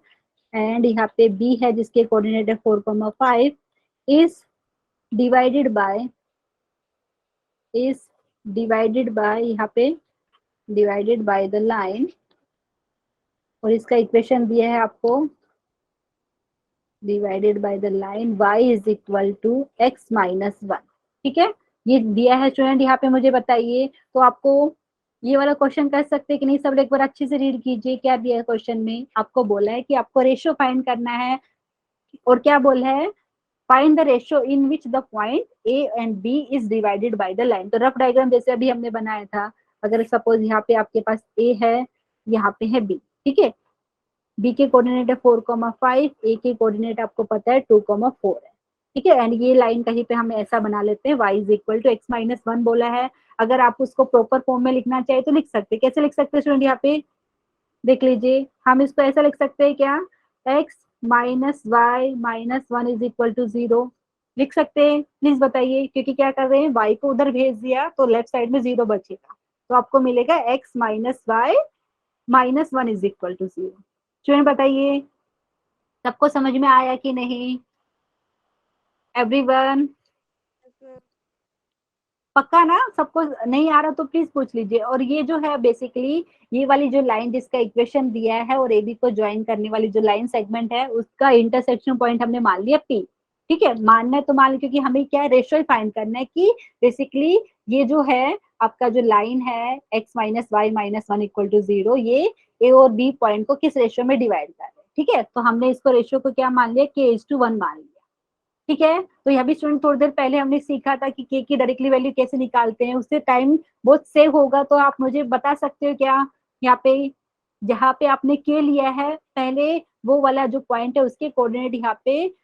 एंड यहाँ पे बी है जिसके कोऑर्डिनेट है 4,5, is divided bye, is divided bye, यहाँ पे डिवाइडेड बाय द लाइन, और इसका इक्वेशन दिया है आपको, divided by the line y is equal to x minus 1। ठीक है, ये दिया है स्टूडेंट, यहाँ पे मुझे बताइए। तो आपको ये वाला क्वेश्चन कर सकते हैं कि नहीं? सब एक बार अच्छे से रीड कीजिए, क्या दिया है क्वेश्चन में। आपको बोला है कि आपको रेशियो फाइंड करना है, और क्या बोला है? Find the ratio in which the point A and B is divided by the line. तो रफ डायग्राम जैसे अभी हमने बनाया था, अगर सपोज यहाँ पे आपके पास ए है, यहाँ पे है बी। ठीक है, बी के कोऑर्डिनेट है 4,5, ए के कोऑर्डिनेट आपको पता है 2,4 है। ठीक है, एंड ये लाइन कहीं पे हम ऐसा बना लेते हैं, y is equal to x minus 1 बोला है। अगर आप उसको प्रॉपर फॉर्म में लिखना चाहे तो लिख सकते हैं। कैसे लिख सकते हैं स्टूडेंट? यहाँ पे देख लीजिए, हम इसको ऐसा लिख सकते हैं क्या, x minus y minus 1 is equal to 0 लिख सकते हैं? प्लीज बताइए, क्योंकि क्या कर रहे हैं, y को उधर भेज दिया तो लेफ्ट साइड में 0 बचेगा, तो आपको मिलेगा x minus y minus 1 is equal to 0। Student बताइए, सबको समझ में आया कि नहीं? एवरीवन पक्का ना? सबको नहीं आ रहा तो प्लीज पूछ लीजिए। और ये जो है बेसिकली, ये वाली जो लाइन जिसका इक्वेशन दिया है और एबी को ज्वाइन करने वाली जो लाइन सेगमेंट है, उसका इंटरसेक्शन पॉइंट हमने मान लिया पी। ठीक है, मानना है तो मान लो, क्योंकि हमें क्या है, रेशियो फाइंड करना है कि बेसिकली ये जो है आपका जो लाइन है x minus y minus one equal to 0, ये ए और बी पॉइंट को किस रेशियो में डिवाइड कर रहे हैं। ठीक है, तो हमने इसको रेशियो को क्या मान लिया, k:1 मान लिया। ठीक है, तो यहाँ भी स्टूडेंट थोड़ी देर पहले हमने सीखा था कि के की डायरेक्टली वैल्यू कैसे निकालते हैं, उससे टाइम बहुत सेव होगा। तो आप मुझे बता सकते हो क्या, यहाँ पे जहाँ पे आपने के लिया है पहले वो वाला जो पॉइंट है उसके कोऑर्डिनेट यहाँ पे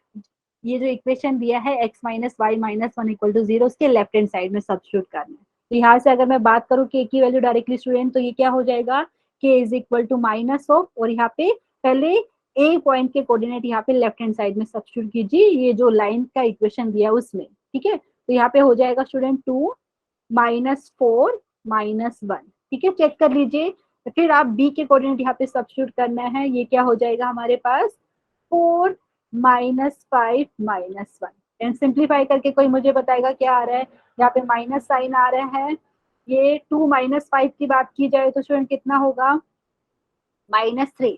ये जो इक्वेशन दिया है x minus y minus one equal to 0, उसके लेफ्ट हैंड साइड में सब्स्टिट्यूट करना है। तो यहाँ से अगर मैं बात करूँ के की वैल्यू डायरेक्टली स्टूडेंट, तो ये क्या हो जाएगा, k is equal to minus of, और यहाँ पे पहले ए पॉइंट के कोऑर्डिनेट यहाँ पे लेफ्ट हैंड साइड में सब्स्टिट्यूट कीजिए, ये जो लाइन का इक्वेशन दिया उसमें। ठीक है, तो यहाँ पे हो जाएगा स्टूडेंट 2 माइनस 4 माइनस 1। ठीक है, चेक कर लीजिए। तो फिर आप बी के कोऑर्डिनेट यहाँ पे सब्स्टिट्यूट करना है, ये क्या हो जाएगा हमारे पास 4 माइनस 5 माइनस 1। एंड सिंप्लीफाई करके कोई मुझे बताएगा क्या आ रहा है, यहाँ पे माइनस साइन आ रहा है। ये 2 माइनस 5 की बात की जाए तो स्टूडेंट कितना होगा, -3।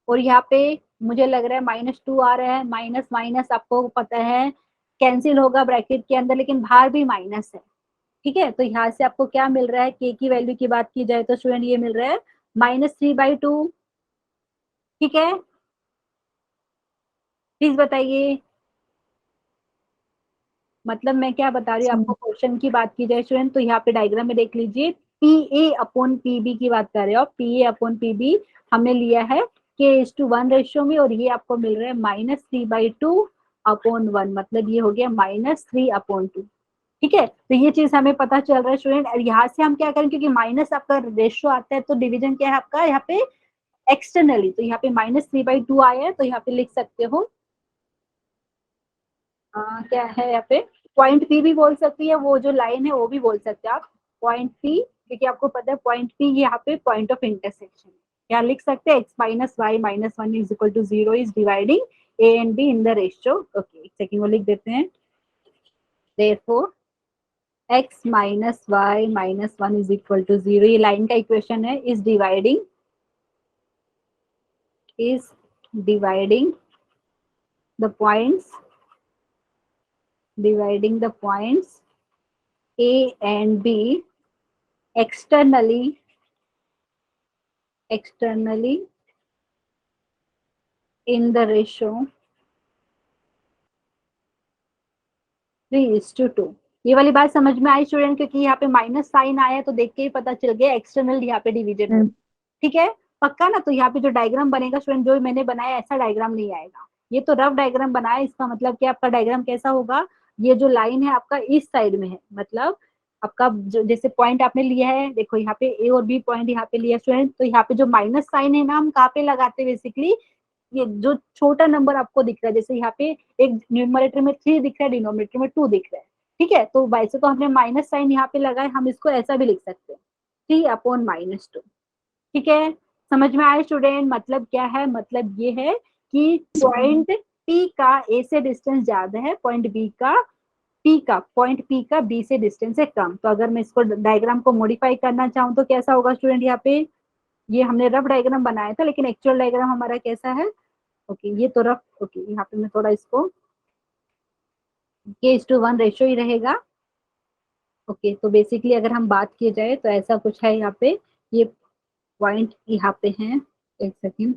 और यहाँ पे मुझे लग रहा है -2 आ रहा है। माइनस माइनस आपको पता है कैंसिल होगा ब्रैकेट के अंदर, लेकिन बाहर भी माइनस है। ठीक है, तो यहाँ से आपको क्या मिल रहा है, के की वैल्यू की बात की जाए तो स्टूडेंट ये मिल रहा है -3/2। ठीक है, प्लीज बताइए, मतलब मैं क्या बता रही हूँ आपको, क्वेश्चन की बात की जाए स्टूडेंट तो यहाँ पे डायग्राम में देख लीजिए, P A upon P B की बात कर रहे हो, P A upon P B हमने लिया है k:1 रेशियो में, और ये आपको मिल रहा है -3/2/1, मतलब ये हो गया -3/2। ठीक है, तो ये चीज हमें पता चल रहा है स्टूडेंट। और यहाँ से हम क्या करें, क्योंकि माइनस आपका रेशियो आता है तो डिवीजन क्या है आपका यहाँ पे एक्सटर्नली, तो यहाँ पे -3/2 आया है, तो यहाँ पे लिख सकते हो क्या है यहाँ पे, पॉइंट पी भी बोल सकती है, वो जो लाइन है वो भी बोल सकते हैं आप पॉइंट पी, क्योंकि आपको पता है पॉइंट पी यहाँ पे पॉइंट ऑफ इंटरसेक्शन है। क्या लिख सकते हैं, x minus y minus one is equal to 0 is dividing A and B in the ratio. Okay, एक सेकंड वो लिख देते हैं, therefore x minus y minus one is equal to 0, ये लाइन का इक्वेशन है, is dividing the points A and B externally in the ratio 3:2। ये वाली बात समझ में आई स्टूडेंट, क्योंकि यहाँ पे माइनस साइन आया तो देख के ही पता चल गया एक्सटर्नल यहाँ पे डिवीजन हो। ठीक है, पक्का ना। तो यहाँ पे जो डायग्राम बनेगा स्टूडेंट, जो मैंने बनाया ऐसा डायग्राम नहीं आएगा, ये तो रफ डायग्राम बनाया। इसका मतलब कि आपका डायग्राम कैसा होगा, ये जो लाइन है आपका इस साइड में है, मतलब आपका जो जैसे पॉइंट आपने लिया है, देखो यहाँ पे ए और बी पॉइंट यहाँ पे लिया स्टूडेंट, तो यहाँ पे जो माइनस साइन है ना, हम कहाँ पे लगाते हैं बेसिकली, ये जो छोटा नंबर आपको दिख रहा है, जैसे यहाँ पे एक न्यूमरेटर में 3 दिख रहा है, डिनोमिनेटर में 2 दिख रहा है। ठीक है, तो वैसे तो हमने माइनस साइन यहाँ पे लगाए, हम इसको ऐसा भी लिख सकते हैं 3/-2। ठीक है, समझ में आए स्टूडेंट, मतलब क्या है, मतलब ये है कि पॉइंट पी का ए से डिस्टेंस ज्यादा है, पॉइंट पी का बी से डिस्टेंस है कम। तो अगर मैं इसको डायग्राम को मॉडिफाई करना चाहूँ तो कैसा होगा स्टूडेंट, यहाँ पे ये हमने रफ डायग्राम बनाया था, लेकिन एक्चुअल डायग्राम हमारा कैसा है, ओके ये तो रफ, ओके यहाँ पे मैं थोड़ा इसको k:1 रेशियो ही रहेगा। ओके, तो बेसिकली अगर हम बात की जाए तो ऐसा कुछ है यहाँ पे, ये पॉइंट यहाँ पे है, एक सेकेंड।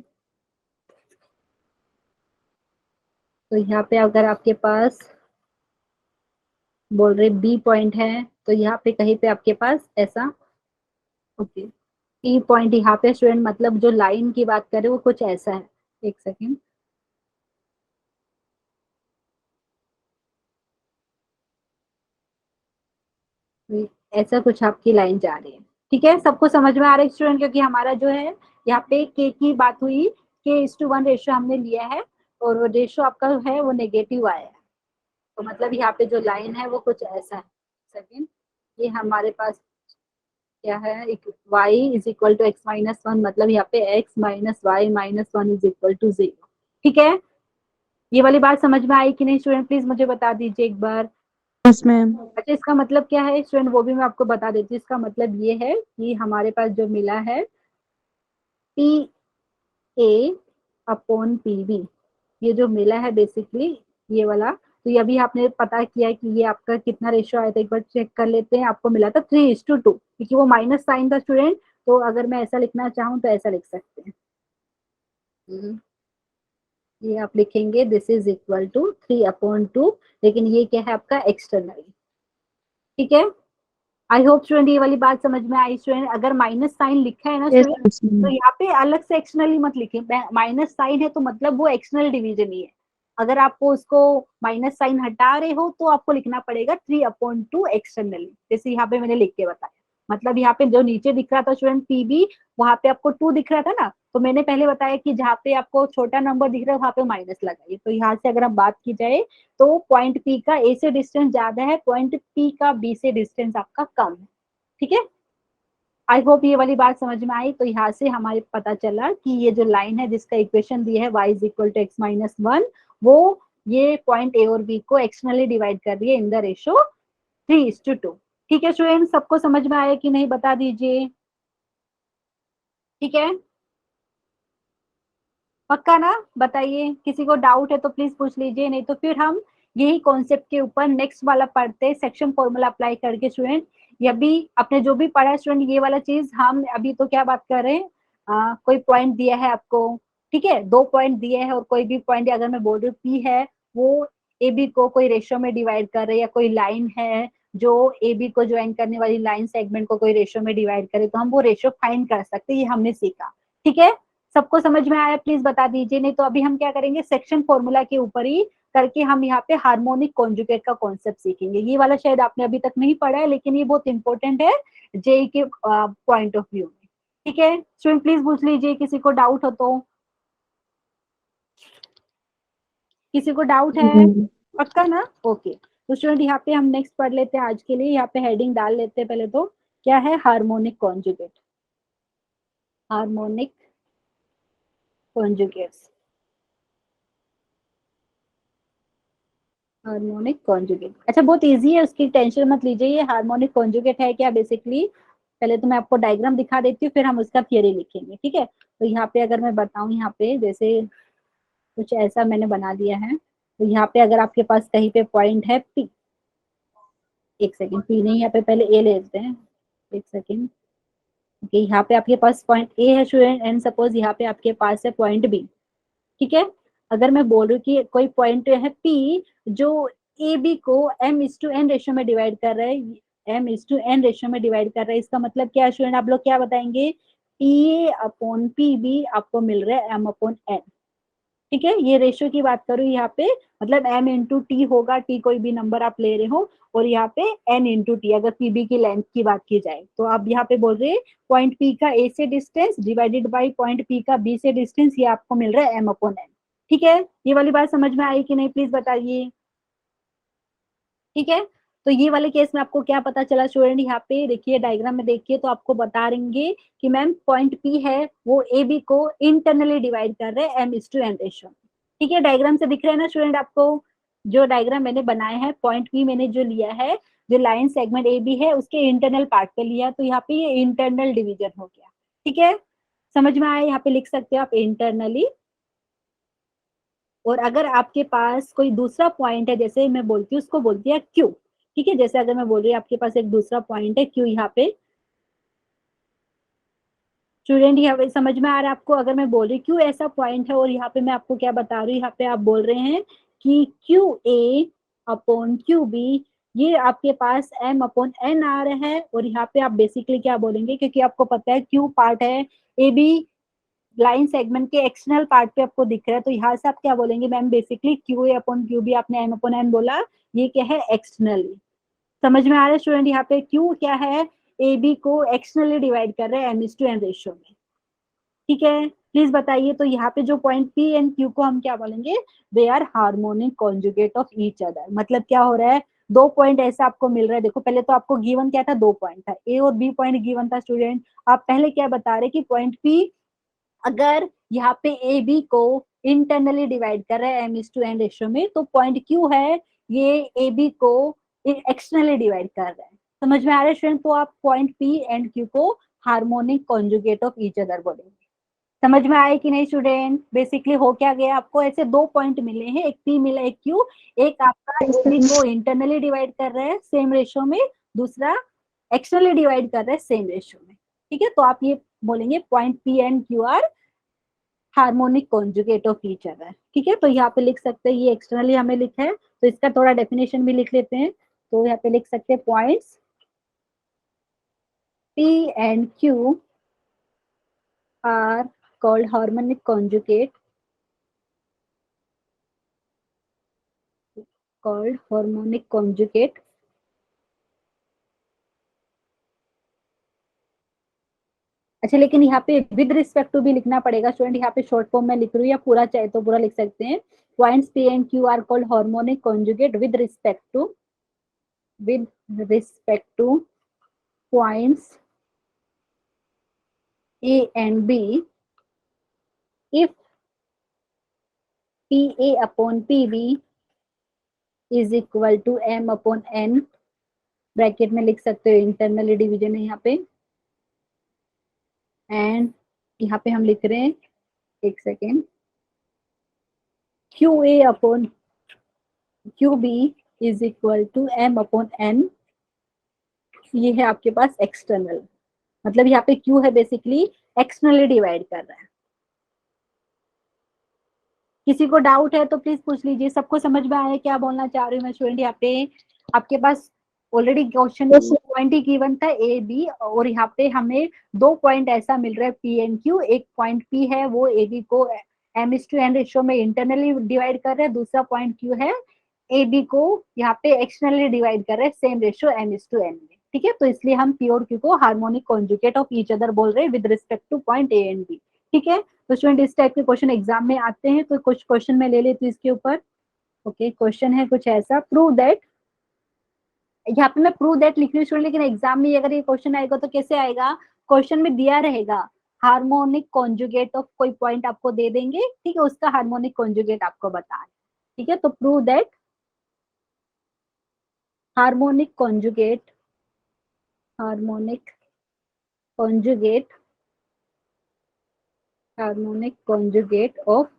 तो यहाँ पे अगर आपके पास बोल रहे बी पॉइंट है, तो यहाँ पे कहीं पे आपके पास ऐसा, ओके ई पॉइंट यहाँ पे स्टूडेंट, मतलब जो लाइन की बात करें वो कुछ ऐसा है, एक सेकेंड। ऐसा कुछ आपकी लाइन जा रही है। ठीक है, सबको समझ में आ रहा है स्टूडेंट, क्योंकि हमारा जो है यहाँ पे के की बात हुई, k:1 रेशियो हमने लिया है, और वो रेशियो आपका है वो नेगेटिव आया है, तो मतलब यहाँ पे जो लाइन है वो कुछ ऐसा है। सेकेंड, ये हमारे पास क्या है, एक y is equal to x minus one, मतलब यहाँ पे x minus y minus one is equal to 0। ठीक है, ये वाली बात समझ में आई कि नहीं स्टूडेंट, प्लीज मुझे बता दीजिए एक बार। Yes ma'am. अच्छा, इसका मतलब क्या है स्टूडेंट, वो भी मैं आपको बता देती हूँ। इसका मतलब ये है कि हमारे पास जो मिला है P A upon P B, ये जो मिला है बेसिकली ये वाला, तो ये अभी आपने पता किया कि ये आपका कितना रेशियो आया था, एक बार चेक कर लेते हैं। आपको मिला था 3:2, क्योंकि वो माइनस साइन था स्टूडेंट, तो अगर मैं ऐसा लिखना चाहूँ तो ऐसा लिख सकते हैं। ये आप लिखेंगे दिस इज इक्वल टू 3/2, लेकिन ये क्या है आपका एक्सटर्नल। ठीक है, आई होप स्टूडेंट ये वाली बात समझ में आई। स्टूडेंट अगर माइनस साइन लिखा है ना Yes, स्टूडेंट, yes, तो ma'am. यहाँ पे अलग से एक्सटर्नली मत लिखें। माइनस साइन है तो मतलब वो एक्सटर्नल डिवीजन ही है। अगर आपको उसको माइनस साइन हटा रहे हो तो आपको लिखना पड़ेगा 3/2 एक्सटर्नली, जैसे यहाँ पे मैंने लिख के बताया। मतलब यहाँ पे जो नीचे दिख रहा था स्टूडेंट पीबी, वहां पे आपको 2 दिख रहा था ना, तो मैंने पहले बताया कि जहाँ पे आपको छोटा नंबर दिख रहा है वहां पे माइनस लगाइए। तो यहाँ से अगर हम बात की जाए तो पॉइंट पी का ए से डिस्टेंस ज्यादा है, पॉइंट पी का बी से डिस्टेंस आपका कम है। ठीक है, आई होप ये वाली बात समझ में आई। तो यहाँ से हमारे पता चला कि ये जो लाइन है जिसका इक्वेशन दिया है y is equal to x-1, वो ये पॉइंट ए और बी को एक्सटर्नली डिवाइड कर रही है इन द रेशियो 3:2। ठीक है स्टूडेंट, सबको समझ में आया कि नहीं बता दीजिए। ठीक है, पक्का ना, बताइए। किसी को डाउट है तो प्लीज पूछ लीजिए, नहीं तो फिर हम यही कॉन्सेप्ट के ऊपर नेक्स्ट वाला पढ़ते हैं, सेक्शन फॉर्मूला अप्लाई करके। स्टूडेंट ये भी आपने जो भी पढ़ा है स्टूडेंट, ये वाला चीज हम अभी तो क्या बात कर रहे हैं, कोई पॉइंट दिया है आपको, ठीक है, 2 पॉइंट दिए हैं और कोई भी पॉइंट अगर मैं बोल रही हूँ पी है, वो ए बी को कोई रेशियो में डिवाइड कर रहे हैं, या कोई लाइन है जो ए बी को ज्वाइन करने वाली लाइन सेगमेंट को कोई रेशियो में डिवाइड करे, तो हम वो रेशियो फाइंड कर सकते हैं। ये हमने सीखा। ठीक है, सबको समझ में आया प्लीज बता दीजिए, नहीं तो अभी हम क्या करेंगे, सेक्शन फॉर्मूला के ऊपर ही करके हम यहाँ पे हार्मोनिक कॉन्जुगेट का कॉन्सेप्ट सीखेंगे। ये वाला शायद आपने अभी तक नहीं पढ़ा है, लेकिन ये बहुत इंपॉर्टेंट है जेई के पॉइंट ऑफ व्यू में। ठीक है स्टूडेंट, प्लीज पूछ लीजिए किसी को डाउट हो तो। किसी को डाउट है? Mm. पक्का ना? ओके, तो स्टूडेंट यहाँ पे हम नेक्स्ट पढ़ लेते हैं आज के लिए। यहाँ पे हेडिंग डाल लेते हैं पहले तो, क्या है harmonic conjugate. Harmonic conjugates, harmonic conjugate. अच्छा बहुत इजी है, उसकी टेंशन मत लीजिए। ये हार्मोनिक कॉन्जुगेट है क्या बेसिकली, पहले तो मैं आपको डायग्राम दिखा देती हूँ, फिर हम उसका थियरी लिखेंगे। ठीक है, तो यहाँ पे अगर मैं बताऊँ, यहाँ पे जैसे कुछ ऐसा मैंने बना दिया है। तो यहाँ पे अगर आपके पास कहीं पे पॉइंट है पी, एक सेकेंड, पी नहीं, यहाँ पे पहले ए ले लेते हैं, एक सेकेंड। ओके, यहाँ पे आपके पास पॉइंट ए है स्टूडेंट, एंड सपोज यहाँ पे आपके पास है पॉइंट बी। ठीक है, अगर मैं बोल रही हूँ कि कोई पॉइंट है पी जो ए बी को m:n रेशियो में डिवाइड कर रहा है, m:n रेशियो में डिवाइड कर रहा है, इसका मतलब क्या है स्टूडेंट, आप लोग क्या बताएंगे, P A upon P B आपको मिल रहा है m/n। ठीक है, ये रेशियो की बात करूँ यहाँ पे, मतलब m/t होगा, t कोई भी नंबर आप ले रहे हो, और यहाँ पे n/t अगर पीबी की लेंथ की बात की जाए, तो आप यहाँ पे बोल रहे हैं पॉइंट पी का ए से distance divided by point P का बी से डिस्टेंस, ये आपको मिल रहा है m/n। ठीक है, ये वाली बात समझ में आई कि नहीं प्लीज बताइए। ठीक है, तो ये वाले केस में आपको क्या पता चला स्टूडेंट, यहाँ पे देखिए डायग्राम में देखिए, तो आपको बता रहेंगे कि मैम पॉइंट पी है वो ए बी को इंटरनली डिवाइड कर रहे हैं m:n रेशियो। ठीक है, डायग्राम से दिख रहा है ना स्टूडेंट आपको, जो डायग्राम मैंने बनाया है, पॉइंट पी मैंने जो लिया है, जो लाइन सेगमेंट ए बी है उसके इंटरनल पार्ट पे लिया, तो यहाँ पे ये इंटरनल डिवीजन हो गया। ठीक है, समझ में आया, यहाँ पे लिख सकते हो आप इंटरनली। और अगर आपके पास कोई दूसरा पॉइंट है, जैसे मैं बोलती हूँ, उसको बोलती है क्यू। ठीक है, जैसे अगर मैं बोल रही हूँ आपके पास एक दूसरा पॉइंट है क्यू, यहाँ पे स्टूडेंट यहाँ पे समझ में आ रहा है आपको, अगर मैं बोल रही क्यू ऐसा पॉइंट है, और यहाँ पे मैं आपको क्या बता रही हूँ, यहाँ पे आप बोल रहे हैं कि Q A upon Q B, ये आपके पास m/n आ रहा है, और यहाँ पे आप बेसिकली क्या बोलेंगे, क्योंकि आपको पता है क्यू पार्ट है ए बी लाइन सेगमेंट के एक्सटर्नल पार्ट पे आपको दिख रहा है, तो यहाँ से आप क्या बोलेंगे ma'am, basically Q A upon Q B, आपने m/n बोला, ये क्या है एक्सटर्नली। समझ में आ रहा है स्टूडेंट, यहाँ पे क्यू क्या है, ए बी को एक्सटर्नली डिवाइड कर रहे हैं m:n रेशियो में। ठीक है, प्लीज बताइए, तो यहाँ पे जो पॉइंट पी एंड क्यू को हम क्या बोलेंगे, they are harmonic conjugate of each other. मतलब क्या हो रहा है, 2 पॉइंट ऐसा आपको मिल रहा है, देखो पहले तो आपको गिवन क्या था, 2 पॉइंट था, ए और बी पॉइंट गिवन था स्टूडेंट। आप पहले क्या बता रहे कि पॉइंट पी अगर यहाँ पे ए बी को इंटरनली डिवाइड कर रहा है m:n रेशियो में, तो पॉइंट क्यू है ये ए बी को एक्सटर्नली डिवाइड कर रहा है। समझ में आ रहा है स्टूडेंट, तो आप पॉइंट पी एंड क्यू को harmonic conjugate of each other बोलेंगे। समझ में आए कि नहीं स्टूडेंट? बेसिकली हो क्या गया, आपको ऐसे दो पॉइंट मिले हैं, एक पी मिला एक क्यू। एक आपका को इंटरनली डिवाइड कर रहा है सेम रेशियो में, दूसरा एक्सटर्नली डिवाइड कर रहा है सेम रेशियो में। ठीक है, तो आप ये बोलेंगे point P and Q are harmonic conjugate of each other. ठीक है, तो यहाँ पे लिख सकते हैं, ये एक्सटर्नली हमें लिखा है तो इसका थोड़ा डेफिनेशन भी लिख लेते हैं। तो यहाँ पे लिख सकते हैं points P and Q are called harmonic conjugate called harmonic conjugate। अच्छा, लेकिन यहाँ पे विद रिस्पेक्ट टू भी लिखना पड़ेगा स्टूडेंट। यहाँ पे शॉर्ट फॉर्म में लिख रही हूँ, या पूरा चाहे तो पूरा लिख सकते हैं। Points P and Q are called harmonic conjugate with respect to points A and B if P A upon P B is equal to M upon N. Bracket में लिख सकते हो, इंटरनली डिवीजन है यहाँ पे। एंड यहाँ पे हम लिख रहे हैं, एक second, Q A upon Q B is equal to M upon N. ये है आपके पास एक्सटर्नल, मतलब यहाँ पे क्यू है बेसिकली एक्सटर्नली डिवाइड कर रहा है। किसी को डाउट है तो प्लीज पूछ लीजिए। सबको समझ में आया क्या बोलना चाह रही हूँ मैं स्टूडेंट? यहाँ पे आपके पास ऑलरेडी क्वेश्चन पॉइंट ही गिवन था ए बी, और यहाँ पे हमें दो पॉइंट ऐसा मिल रहा है पी एंड क्यू। एक पॉइंट पी है वो ए बी को M is to N ratio में इंटरनली डिवाइड कर रहे हैं, दूसरा पॉइंट क्यू है ए बी को यहाँ पे एक्सटर्नली डिवाइड कर रहे हैं same ratio M is to N में। ठीक है, तो इसलिए हम पी और क्यू को harmonic conjugate of each other बोल रहे हैं with respect to point A and B. ठीक है, तो स्टूडेंट इस टाइप के क्वेश्चन एग्जाम में आते हैं, तो कुछ क्वेश्चन मैं ले लेती हूँ इसके ऊपर। ओके, क्वेश्चन है कुछ ऐसा, प्रूव दैट। यहाँ पे मैं प्रूव दैट लिख रही हूँ स्टूडेंट, लेकिन एग्जाम में अगर ये क्वेश्चन आएगा तो कैसे आएगा? क्वेश्चन में दिया रहेगा हार्मोनिक कॉन्जुगेट ऑफ कोई पॉइंट आपको दे देंगे, ठीक है, उसका हार्मोनिक कॉन्जुगेट आपको बताना। ठीक है, तो prove that harmonic conjugate harmonic conjugate harmonic conjugate of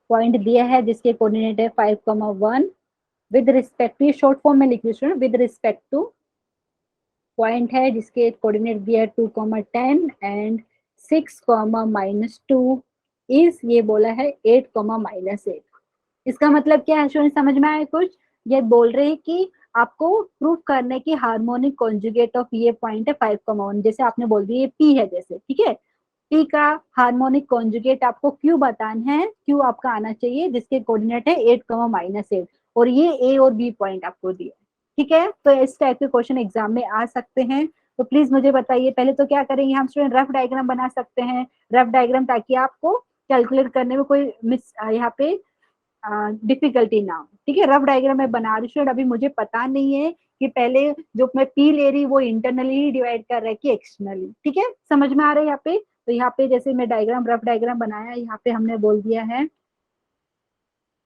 point दिया है जिसके कोऑर्डिनेट है 5,1 with respect to, short form में लिख रही हूँ, विद रिस्पेक्ट टू पॉइंट है जिसके कोऑर्डिनेट दिया है 2,10 एंड 6,-2 इज, ये बोला है 8,-8। इसका मतलब क्या है स्टूडेंट, समझ में आया कुछ? ये बोल रहे हैं कि आपको प्रूफ करने की हार्मोनिक कॉन्जुगेट ऑफ ये पॉइंट है 5,1, जैसे आपने बोल दिया ये पी है जैसे। ठीक है, पी का हार्मोनिक कॉन्जुगेट आपको क्यू बताना है, क्यू आपका आना चाहिए जिसके कोऑर्डिनेट है 8,-8, और ये ए और बी पॉइंट आपको दिया। ठीक है, तो इस टाइप के क्वेश्चन एग्जाम में आ सकते हैं। तो प्लीज मुझे बताइए, पहले तो क्या करेंगे हम स्टूडेंट, रफ डायग्राम बना सकते हैं, रफ डायग्राम, ताकि आपको कैलकुलेट करने में कोई मिस यहाँ पे डिफिकल्टी ना हो। ठीक है, रफ डायग्राम मैं बना रही हूँ, अभी मुझे पता नहीं है कि पहले जो मैं पी ले रही वो इंटरनली ही डिवाइड कर रहा है कि एक्सटर्नली। ठीक है, समझ में आ रहा है यहाँ पे? तो यहाँ पे जैसे मैं डायग्राम, रफ डायग्राम बनाया, यहाँ पे हमने बोल दिया है,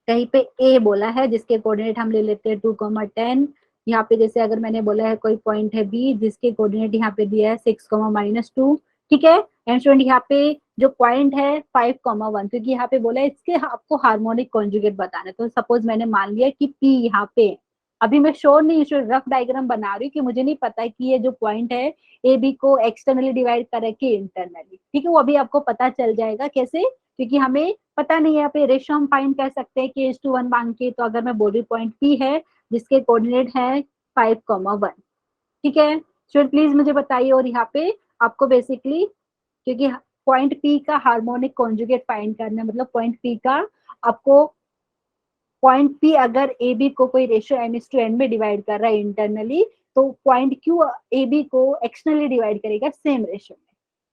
कहीं पे ए बोला है जिसके कोऑर्डिनेट हम ले लेते हैं 2,10। यहाँ पे जैसे अगर मैंने बोला है कोई पॉइंट है बी जिसके कोऑर्डिनेट यहाँ पे दिया है 6,-2। ठीक है, एंड स्टूडेंट यहाँ पे जो पॉइंट है 5,1, क्योंकि यहाँ पे बोला है इसके आपको हार्मोनिक कॉन्जुगेट बताना है। तो सपोज मैंने मान लिया कि पी यहाँ पे, अभी मैं श्योर नहीं, रफ डायग्राम बना रही हूँ कि मुझे नहीं पता है कि ये जो पॉइंट है ए बी को एक्सटर्नली डिवाइड करे कि इंटरनली। ठीक है, वो अभी आपको पता चल जाएगा कैसे, क्योंकि हमें पता नहीं है। यहाँ पे रेशियो हम फाइंड कर सकते हैं कि 1:1 मांग के। तो अगर मैं बोल रही पॉइंट पी है जिसके कोऑर्डिनेट है 5,1, ठीक है स्टूडेंट, प्लीज मुझे बताइए। और यहाँ पे आपको बेसिकली, क्योंकि पॉइंट पी का हार्मोनिक कॉन्जुगेट फाइंड करना है, मतलब पॉइंट पी का आपको, पॉइंट पी अगर ए बी को कोई रेशियो m/n में डिवाइड कर रहा है इंटरनली, तो पॉइंट क्यू ए बी को एक्सटर्नली डिवाइड करेगा सेम रेशियो में।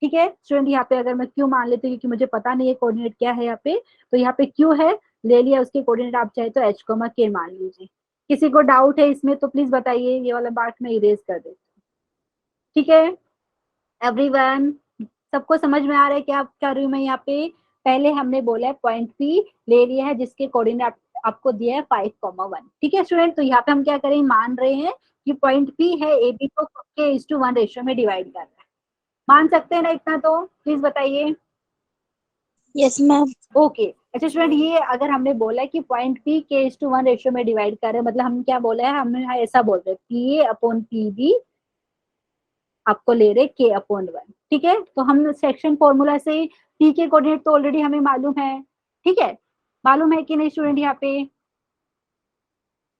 ठीक है स्टूडेंट, यहाँ पे अगर मैं क्यू मान लेती हूँ क्योंकि मुझे पता नहीं है कोऑर्डिनेट क्या है यहाँ पे, तो यहाँ पे क्यू है, ले लिया उसके कोऑर्डिनेट, आप चाहे तो h, k मान लीजिए। किसी को डाउट है इसमें तो प्लीज बताइए, ये वाला पार्ट में इरेज कर देती हूँ। ठीक है एवरीवन, सबको समझ में आ रहा है क्या कर रही हूँ मैं यहाँ पे? पहले हमने बोला है पॉइंट पी ले लिया है जिसके कोऑर्डिनेट आपको दिया है 5,1। ठीक है स्टूडेंट, तो यहाँ पे हम क्या करें, मान रहे हैं कि पॉइंट पी है ए बी को k/1 रेशियो में डिवाइड कर रहा है। मान सकते हैं ना इतना? तो प्लीज बताइए। Yes ma'am. ओके अच्छा स्टूडेंट, ये अगर हमने बोला है कि पॉइंट पी K:1 रेशियो में डिवाइड कर रहे हैं, मतलब हम क्या बोला है, हमने ऐसा बोल रहे हैं पी अपॉन पी बी आपको ले रहे K/1, ठीक है। तो हम सेक्शन फॉर्मूला से पी के कोऑर्डिनेट तो ऑलरेडी हमें मालूम है, ठीक है, मालूम है कि नहीं स्टूडेंट। यहाँ पे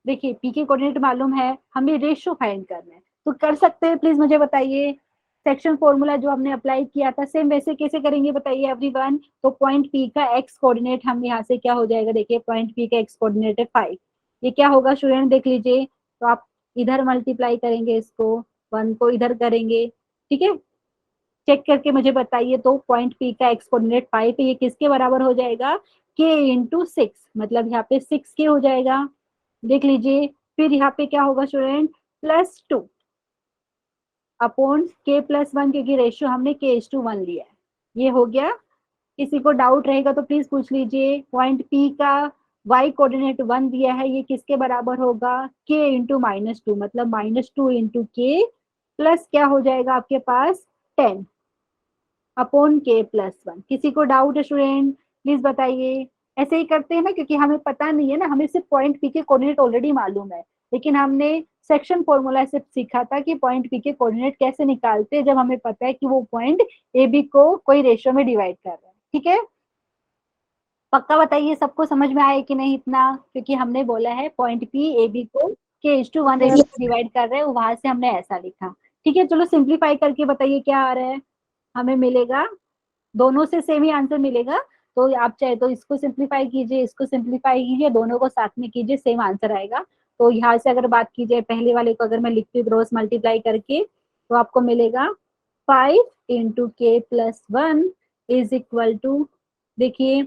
देखिए पी के कोऑर्डिनेट मालूम है, हमें रेशियो फाइंड करना है, तो कर सकते हैं, प्लीज मुझे बताइए। सेक्शन फॉर्मूला जो हमने अप्लाई किया था सेम वैसे कैसे करेंगे बताइए एवरीवन। तो पॉइंट पी का एक्स कोऑर्डिनेट हम यहाँ से क्या हो जाएगा, देखिए पॉइंट पी का एक्स कोऑर्डिनेट है 5, ये क्या होगा स्टूडेंट देख लीजिए। तो आप इधर मल्टीप्लाई करेंगे इसको, 1 को इधर करेंगे, ठीक है, चेक करके मुझे बताइए। तो पॉइंट पी का एक्स कोऑर्डिनेट 5 है, ये किसके बराबर हो जाएगा, के इंटू 6, मतलब यहाँ पे 6 के हो जाएगा, देख लीजिए। फिर यहाँ पे क्या होगा स्टूडेंट, +2 अपॉन K+1, क्योंकि रेशियो हमने K:1 लिया है, ये हो गया। किसी को डाउट रहेगा तो प्लीज पूछ लीजिए। पॉइंट P का y कोऑर्डिनेट 1 दिया है, ये किसके बराबर होगा, K इंटू -2, मतलब -2 इंटू के प्लस क्या हो जाएगा आपके पास 10 अपॉन K+1। किसी को डाउट है स्टूडेंट, प्लीज बताइए। ऐसे ही करते हैं ना, क्योंकि हमें पता नहीं है ना, हमें सिर्फ पॉइंट पी के कोऑर्डिनेट ऑलरेडी मालूम है, लेकिन हमने सेक्शन फॉर्मूला से सीखा था कि पॉइंट पी के कोऑर्डिनेट कैसे निकालते हैं जब हमें पता है कि वो पॉइंट ए बी को कोई रेशियो में डिवाइड कर रहे हैं, ठीक है। पक्का बताइए सबको समझ में आया कि नहीं इतना, क्योंकि हमने बोला है पॉइंट पी ए बी को K:1 रेशियो में डिवाइड कर रहे हैं, वहां से हमने ऐसा लिखा, ठीक है। चलो सिंप्लीफाई करके बताइए क्या आ रहा है, हमें मिलेगा दोनों से सेम ही आंसर मिलेगा। तो आप चाहे तो इसको सिंप्लीफाई कीजिए, इसको सिंप्लीफाई कीजिए, दोनों को साथ में कीजिए, सेम आंसर आएगा। तो यहाँ से अगर बात की जाए पहले वाले को, अगर मैं लिखती हूँ क्रॉस मल्टीप्लाई करके, तो आपको मिलेगा 5 into K+1 is equal to, देखिए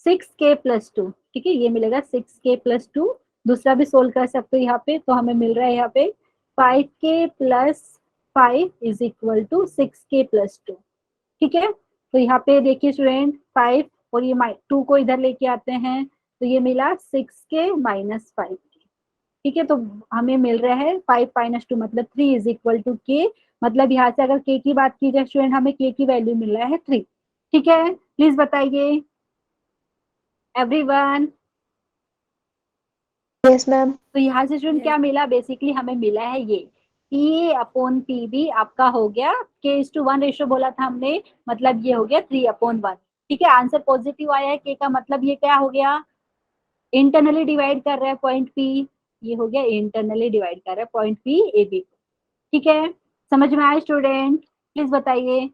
6K+2, ठीक है, ये मिलेगा 6K+2। दूसरा भी सोल्व कर सकते हो यहाँ पे, तो हमें मिल रहा है यहाँ पे 5K+5 is equal to 6K+2, ठीक है। तो यहाँ पे देखिए स्टूडेंट 5 और ये 2 को इधर लेके आते हैं, तो ये मिला 6K-5, ठीक है। तो हमें मिल रहा है 5 - 2 मतलब 3 इज इक्वल टू के, मतलब यहाँ से अगर के की बात की जाए स्टूडेंट, हमें के की वैल्यू मिल रहा है 3, ठीक है। प्लीज बताइए एवरीवन। Yes ma'am. तो यहाँ से स्टूडेंट क्या मिला, बेसिकली हमें मिला है ये पी अपॉन पी बी आपका हो गया K:1 रेशियो बोला था हमने, मतलब ये हो गया 3/1, ठीक है। आंसर पॉजिटिव आया है, के का मतलब ये क्या हो गया, इंटरनली डिवाइड कर रहा है पॉइंट पी, ये हो गया इंटरनली डिवाइड कर रहा है पॉइंट पी ए बी, ठीक है। समझ में आया स्टूडेंट, प्लीज बताइए।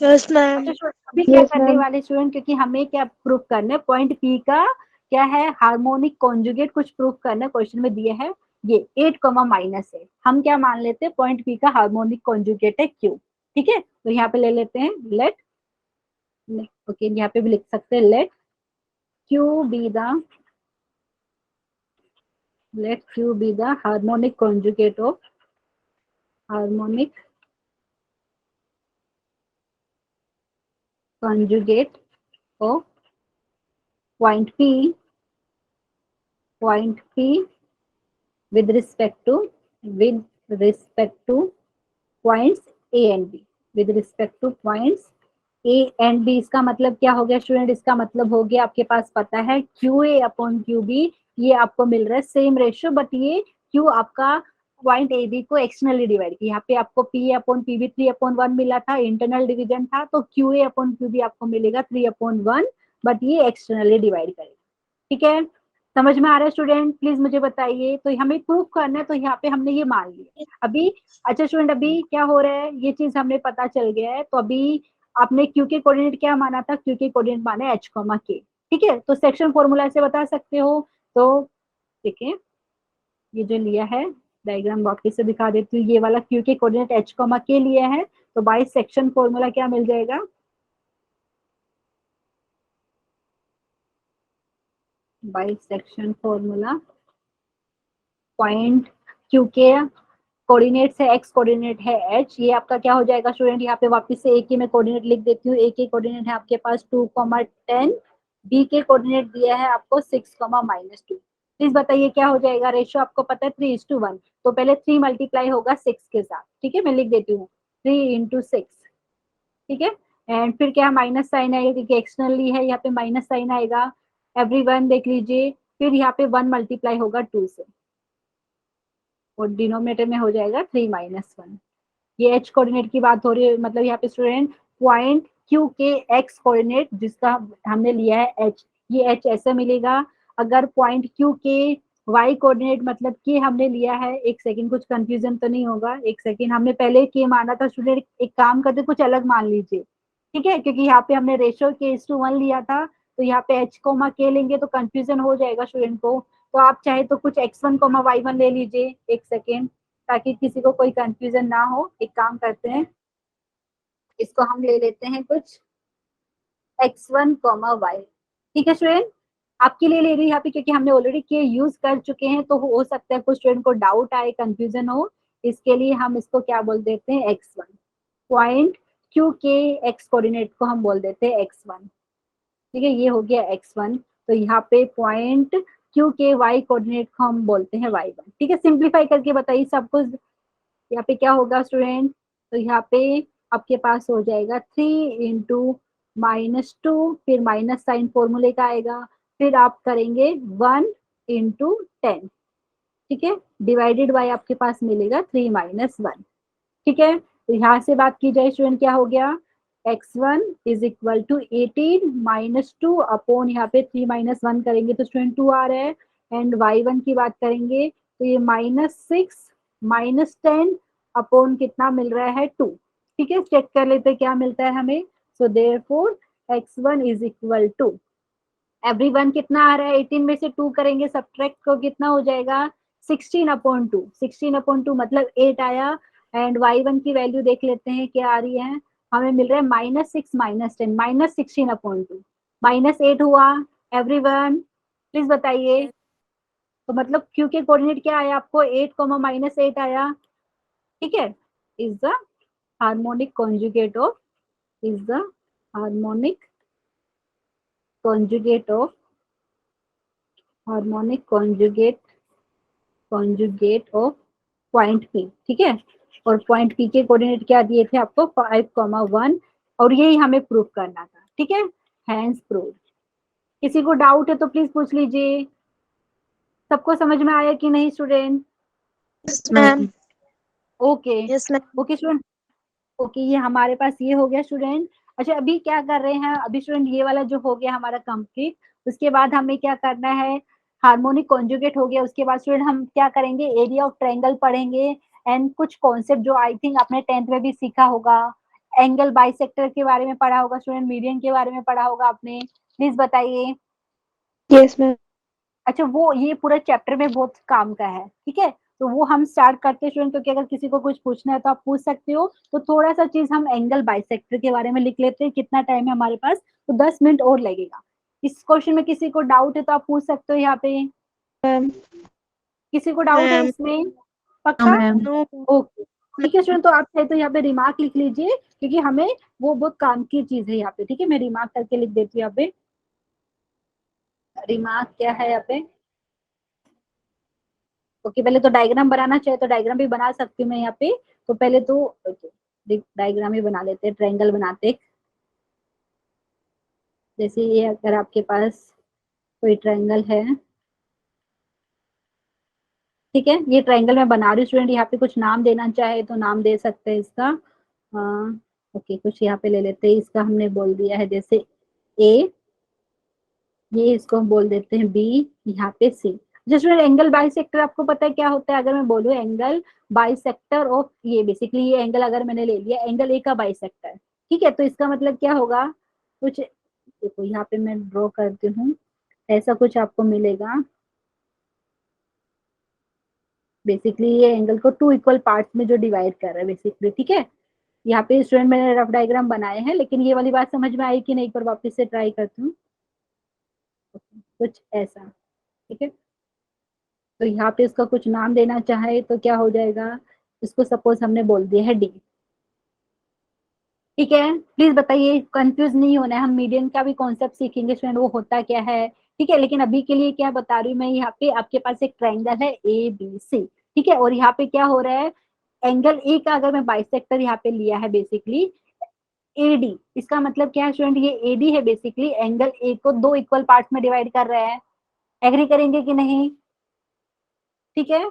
Yes ma'am. अच्छा स्टूडेंट अभी क्या यस करने मैम। वाले स्टूडेंट, क्योंकि हमें क्या प्रूफ करना है, पॉइंट पी का क्या है, हार्मोनिक कॉन्जुगेट कुछ प्रूफ करना है, क्वेश्चन में दिया है ये 8 कॉमा माइनस है, हम क्या मान लेते हैं पॉइंट पी का हार्मोनिक कॉन्जुगेट है क्यू, ठीक है। तो यहाँ पे ले लेते हैं लेट, ओके यहाँ पे भी लिख सकते हैं let Q be the, let Q be the harmonic conjugate of harmonic conjugate of point P with respect to points A and B, with respect to points A and B। इसका मतलब क्या हो गया स्टूडेंट, इसका मतलब हो गया आपके पास पता है QA अपॉन QB, ये आपको मिल रहा है सेम रेशियो, बट ये Q आपका पॉइंट ए बी को एक्सटर्नली डिवाइड किया, यहाँ पे आपको P अपॉन पी बी 3/1 मिला था, इंटरनल डिवीजन था, तो QA अपॉन QB आपको मिलेगा 3/1, बट ये एक्सटर्नली डिवाइड करेगा, ठीक है। समझ में आ रहा है स्टूडेंट, प्लीज मुझे बताइए। तो हमें प्रूफ करना है, तो यहाँ पे हमने ये मान लिया अभी। अच्छा स्टूडेंट अभी क्या हो रहा है, ये चीज हमें पता चल गया है, तो अभी आपने क्यू के कोऑर्डिनेट क्या माना था, क्यू के कोऑर्डिनेट माने h, k, ठीक है। तो सेक्शन फॉर्मूला से बता सकते हो, तो देखिए ये जो लिया है डायग्राम वापस से दिखा देती हूँ, ये वाला क्यू के कोऑर्डिनेट h, k लिया है, तो बाय सेक्शन फॉर्मूला क्या मिल जाएगा, by section formula point Q के कोऑर्डिनेट है x, कोऑर्डिनेट है h, ये आपका क्या हो जाएगा स्टूडेंट, यहाँ पे वापस से a के मैं कोऑर्डिनेट लिख देती हूँ। a के कोऑर्डिनेट है आपके पास 2,10, b के कोऑर्डिनेट दिया है आपको 6,-2। प्लीज बताइए क्या हो जाएगा, रेशियो आपको पता है 3:1, तो पहले 3 मल्टीप्लाई होगा 6 के साथ, ठीक है, मैं लिख देती हूँ 3 × 6, ठीक है। एंड फिर क्या माइनस साइन आएगा क्योंकि एक्सटर्नली है, यहाँ पे माइनस साइन आएगा। एवरीवन देख लीजिए, फिर यहाँ पे 1 मल्टीप्लाई होगा 2 से और डिनोमिनेटर में हो जाएगा 3 माइनस 1। ये एच कोऑर्डिनेट की बात हो रही है, मतलब यहाँ पे स्टूडेंट पॉइंट क्यू के एक्स कोऑर्डिनेट जिसका हमने लिया है एच, ये एच ऐसे मिलेगा। अगर पॉइंट क्यू के वाई कोऑर्डिनेट मतलब कि हमने लिया है, एक सेकंड कुछ कंफ्यूजन तो नहीं होगा, एक सेकंड, हमने पहले के माना था स्टूडेंट, एक काम करते कुछ अलग मान लीजिए, ठीक है, क्योंकि यहाँ पे हमने रेशियो के (1) लिया था, तो यहाँ पे एच कोमा के लेंगे तो कंफ्यूजन हो जाएगा स्टूडेंट को। तो आप चाहे तो कुछ x1 कोमा y1 ले लीजिए, एक सेकेंड, ताकि किसी को कोई कंफ्यूजन ना हो। एक काम करते हैं, इसको हम ले लेते हैं कुछ x1 कॉमा y, ठीक है स्टूडेंट, आपके लिए ले रही है यहाँ पे क्योंकि हमने ऑलरेडी के यूज कर चुके हैं, तो हो सकता है कुछ स्टूडेंट को डाउट आए, कंफ्यूजन हो, इसके लिए हम इसको क्या बोल देते हैं x1, पॉइंट क्यू के एक्स कोऑर्डिनेट को हम बोल देते हैं x1, ठीक है, ये हो गया x1। तो यहाँ पे पॉइंट क्यू के वाई कोऑर्डिनेट को हम बोलते हैं y1, ठीक है। सिंप्लीफाई करके बताइए सब कुछ, यहाँ पे क्या होगा स्टूडेंट, तो यहाँ पे आपके पास हो जाएगा 3 इंटू -2, फिर माइनस साइन फॉर्मूले का आएगा, फिर आप करेंगे 1 इंटू 10, ठीक है, डिवाइडेड बाय आपके पास मिलेगा 3 माइनस 1, ठीक है। तो यहाँ से बात की जाए स्टूडेंट, क्या हो गया, x1 is equal to 18 -2 upon यहाँ पे 3 माइनस 1 करेंगे तो स्टूडेंट 2 आ रहा है, एंड y1 की बात करेंगे तो ये -6 -10 अपॉन कितना मिल रहा है 2, ठीक है, चेक कर लेते हैं क्या मिलता है हमें। So therefore x1 is equal to, everyone कितना आ रहा है, 18 में से 2 करेंगे सब्ट्रैक्ट को कितना हो जाएगा 16 अपॉन 2, 16 अपॉन 2 मतलब 8 आया। एंड y1 की वैल्यू देख लेते हैं क्या आ रही है, हमें मिल रहा है -6 -10 -16 अपॉन 2, -8 हुआ। एवरीवन प्लीज बताइए, तो मतलब क्यू के कोऑर्डिनेट क्या आया आपको, 8 -8 आया, ठीक है, is the harmonic conjugate of, is the harmonic conjugate of, harmonic conjugate of point P, ठीक है। और पॉइंट पी के कोऑर्डिनेट क्या दिए थे आपको 5,1, और यही हमें प्रूव करना था, ठीक है, हैंस प्रूव। किसी को डाउट है तो प्लीज पूछ लीजिए, सबको समझ में आया कि नहीं student? Yes, ma'am. Okay, Yes, ma'am. Okay student, okay, ये हमारे पास ये हो गया स्टूडेंट। अच्छा अभी क्या कर रहे हैं, अभी स्टूडेंट ये वाला जो हो गया हमारा कंप्लीट, उसके बाद हमें क्या करना है, हार्मोनिक कॉन्जुगेट हो गया, उसके बाद स्टूडेंट हम क्या करेंगे, एरिया ऑफ ट्रायंगल पढ़ेंगे, एंड कुछ कॉन्सेप्ट जो आई थिंक आपने 10th में भी सीखा होगा, एंगल बाइसेक्टर के बारे में पढ़ा होगा स्टूडेंट, मीडियन के बारे में पढ़ा होगा आपने, प्लीज बताइए। Yes, ma'am. अच्छा वो ये पूरा चैप्टर में बहुत काम का है, ठीक है, तो वो हम स्टार्ट करते हैं स्टूडेंट, क्योंकि अगर किसी को कुछ पूछना है तो आप पूछ सकते हो। तो थोड़ा सा चीज हम एंगल बाइसेक्टर के बारे में लिख लेते हैं, कितना टाइम है हमारे पास, तो 10 मिनट और लगेगा। इस क्वेश्चन में किसी को डाउट है तो आप पूछ सकते हो यहाँ पे, Ma'am. किसी को डाउट है Ma'am. इसमें, No, पक्का? ma'am. No. ओके, ठीक है स्टूडेंट, तो आप चाहे तो यहाँ पे रिमार्क लिख लीजिए, क्योंकि हमें वो बहुत काम की चीज है यहाँ पे, ठीक है, मैं रिमार्क करके लिख देती हूँ यहाँ पे, रिमार्क क्या है यहाँ पे, ओके, पहले तो डायग्राम बनाना चाहे तो डायग्राम भी बना सकती हूँ मैं यहाँ पे, तो पहले तो डायग्राम ही बना लेते हैं, ट्रायंगल बनाते हैं। जैसे ये अगर आपके पास कोई ट्रायंगल है, ठीक है, ये ट्रायंगल मैं बना रही हूँ स्टूडेंट, यहाँ पे कुछ नाम देना चाहे तो नाम दे सकते हैं इसका, ओके कुछ यहाँ पे ले लेते हैं, इसका हमने बोल दिया है जैसे ए, ये इसको हम बोल देते हैं बी, यहाँ पे सी। जस्ट एंगल बाइसेक्टर आपको पता है क्या होता है, अगर मैं बोलूँ एंगल बाइसेक्टर ऑफ, ये बेसिकली ये एंगल अगर मैंने ले लिया एंगल ए का बाइसेक्टर, ठीक है, तो इसका मतलब क्या होगा, कुछ देखो यहाँ पे मैं ड्रॉ करती हूँ, ऐसा कुछ आपको मिलेगा। बेसिकली ये एंगल को 2 इक्वल पार्ट्स में जो डिवाइड कर रहा है बेसिकली, ठीक है। यहाँ पे स्टूडेंट मैंने रफ डायग्राम बनाए हैं, लेकिन ये वाली बात समझ में आई कि नहीं, एक बार वापस से ट्राई करती हूँ, कुछ ऐसा, ठीक है। तो यहाँ पे इसका कुछ नाम देना चाहे तो क्या हो जाएगा, इसको सपोज हमने बोल दिया है डी, ठीक है। प्लीज बताइए, कंफ्यूज नहीं होना है, हम मीडियन का भी कॉन्सेप्ट सीखेंगे स्टूडेंट, वो होता क्या है, ठीक है, लेकिन अभी के लिए क्या बता रही हूँ मैं, यहाँ पे आपके पास एक ट्रायंगल है ए बी सी, ठीक है, और यहाँ पे क्या हो रहा है, एंगल ए का अगर मैं बाइसेक्टर यहाँ पे लिया है बेसिकली, एडी, इसका मतलब क्या है स्टूडेंट, ये एडी है बेसिकली, एंगल ए को दो इक्वल पार्ट में डिवाइड कर रहा है। एग्री करेंगे कि नहीं? ठीक है,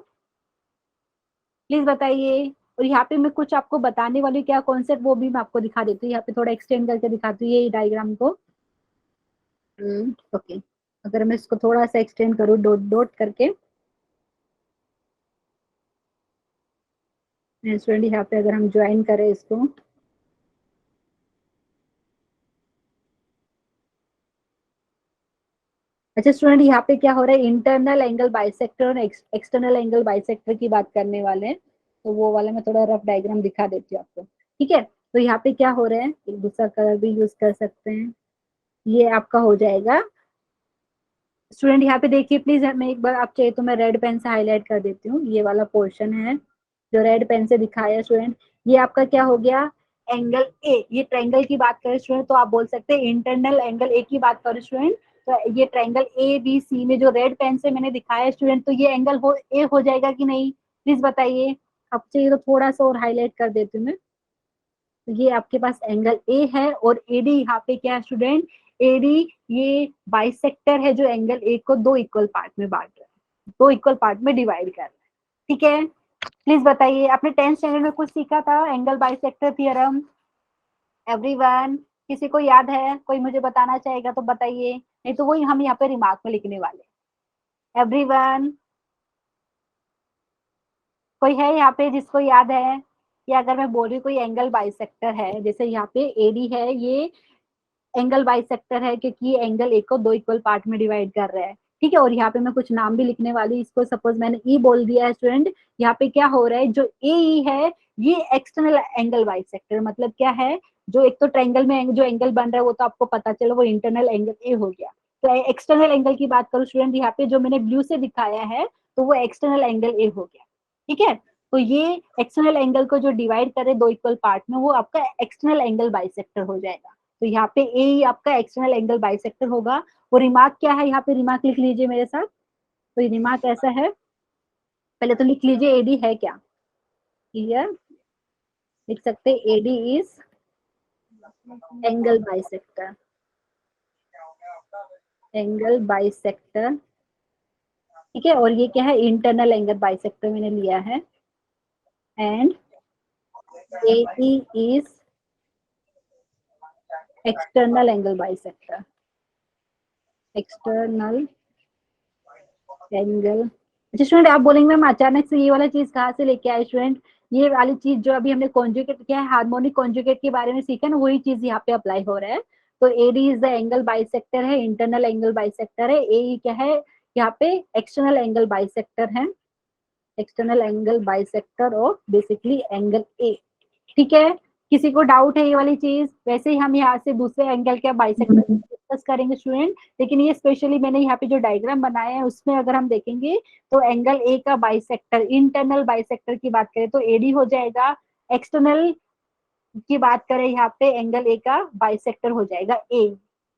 प्लीज बताइए। और यहाँ पे मैं कुछ आपको बताने वाली हूँ, क्या कॉन्सेप्ट वो भी मैं आपको दिखा देती हूँ। यहाँ पे थोड़ा एक्सटेंड करके दिखाती हूँ ये डायग्राम को। ओके, अगर मैं इसको थोड़ा सा एक्सटेंड करूँ डॉट डॉट करके, स्टूडेंट यहाँ पे अगर हम ज्वाइन करें इसको, अच्छा स्टूडेंट यहाँ पे क्या हो रहा है, इंटरनल एंगल बाइसेक्टर और एक्सटर्नल एंगल बाइसेक्टर की बात करने वाले हैं। तो वो वाला मैं थोड़ा रफ डायग्राम दिखा देती हूँ आपको। ठीक है, तो यहाँ पे क्या हो रहा है, एक दूसरा कलर भी यूज कर सकते हैं। ये आपका हो जाएगा स्टूडेंट, यहाँ पे देखिए प्लीज, मैं एक बार आप चाहिए तो मैं रेड पेन से हाईलाइट कर देती हूँ। ये वाला पोर्शन है जो रेड पेन से दिखाया स्टूडेंट, ये आपका क्या हो गया, एंगल ए। ये ट्रायंगल की बात करें स्टूडेंट तो आप बोल सकते हैं इंटरनल एंगल ए की बात करें स्टूडेंट, तो ये ट्रायंगल ए बी सी में जो रेड पेन से मैंने दिखाया स्टूडेंट, तो ये एंगल हो ए हो जाएगा कि नहीं, प्लीज बताइए। आप चाहिए तो थोड़ा सा और हाईलाइट कर देती हूँ मैं। तो ये आपके पास एंगल ए है, और एडी यहाँ पे क्या है स्टूडेंट, एडी ये बाइसेक्टर है जो एंगल ए को दो इक्वल पार्ट में बांट रहा है, दो इक्वल पार्ट में डिवाइड कर रहा है। ठीक है, प्लीज बताइए, आपने 10th स्टैंडर्ड में कुछ सीखा था एंगल बाइसेक्टर थ्योरम? एवरीवन, किसी को याद है? कोई मुझे बताना चाहेगा तो बताइए, नहीं तो वही हम यहाँ पे रिमार्क में लिखने वाले। एवरीवन, कोई है यहाँ पे जिसको याद है? या अगर मैं बोल रही हूँ कोई एंगल बाइसेक्टर है, जैसे यहाँ पे एडी है, ये एंगल बाइसेक्टर है क्योंकि ये एंगल ए को दो इक्वल पार्ट में डिवाइड कर रहा है। ठीक है, और यहाँ पे मैं कुछ नाम भी लिखने वाली, इसको सपोज मैंने ई बोल दिया है स्टूडेंट, यहाँ पे क्या हो रहा है, जो ए ई है ये एक्सटर्नल एंगल बाइसेक्टर, मतलब क्या है, जो एक तो ट्रायंगल में जो एंगल बन रहा है वो तो आपको पता चला, वो इंटरनल एंगल ए हो गया। तो एक्सटर्नल एंगल की बात करूँ स्टूडेंट, यहाँ पे जो मैंने ब्लू से दिखाया है तो वो एक्सटर्नल एंगल ए हो गया। ठीक है, तो ये एक्सटर्नल एंगल को जो डिवाइड करे दो इक्वल पार्ट में, वो आपका एक्सटर्नल एंगल बाइसेक्टर हो जाएगा। तो यहाँ पे ए ही आपका एक्सटर्नल एंगल बाइसेक्टर होगा। वो रिमार्क क्या है, यहाँ पे रिमार्क लिख लीजिए मेरे साथ। तो ये रिमार्क ऐसा है, पहले तो लिख लीजिए एडी है क्या, क्लियर, लिख सकते AD is angle bisector, angle bisector. ठीक है, और ये क्या है, इंटरनल एंगल बाइसेक्टर मैंने लिया है, and A is external angle bisector, external angle. अच्छा स्टूडेंट, आप बोलेंगे मैम अचानक से ये वाला चीज कहाँ से लेके आए स्टूडेंट, ये वाली चीज जो अभी हमने कॉन्जुगेट किया है, हार्मोनिक कॉन्जुगेट के बारे में सीखा ना, वही चीज यहाँ पे अप्लाई हो रहा है। तो AD is the angle bisector है, इंटरनल एंगल बाइसेक्टर है, ए क्या है यहाँ पे, एक्सटर्नल एंगल बाइसेक्टर है, एक्सटर्नल एंगल बाइसेक्टर और बेसिकली एंगल ए। ठीक है, किसी को डाउट है ये वाली चीज? वैसे ही हम यहाँ से दूसरे एंगल के बाइसेक्टर डिस्कस करेंगे स्टूडेंट, लेकिन ये स्पेशली मैंने यहाँ पे जो डायग्राम बनाया है उसमें अगर हम देखेंगे तो एंगल ए का बाइसेक्टर, इंटरनल बाइसेक्टर की बात करें तो एडी हो जाएगा, एक्सटर्नल की बात करें यहाँ पे एंगल ए का बाइसेक्टर हो जाएगा ए।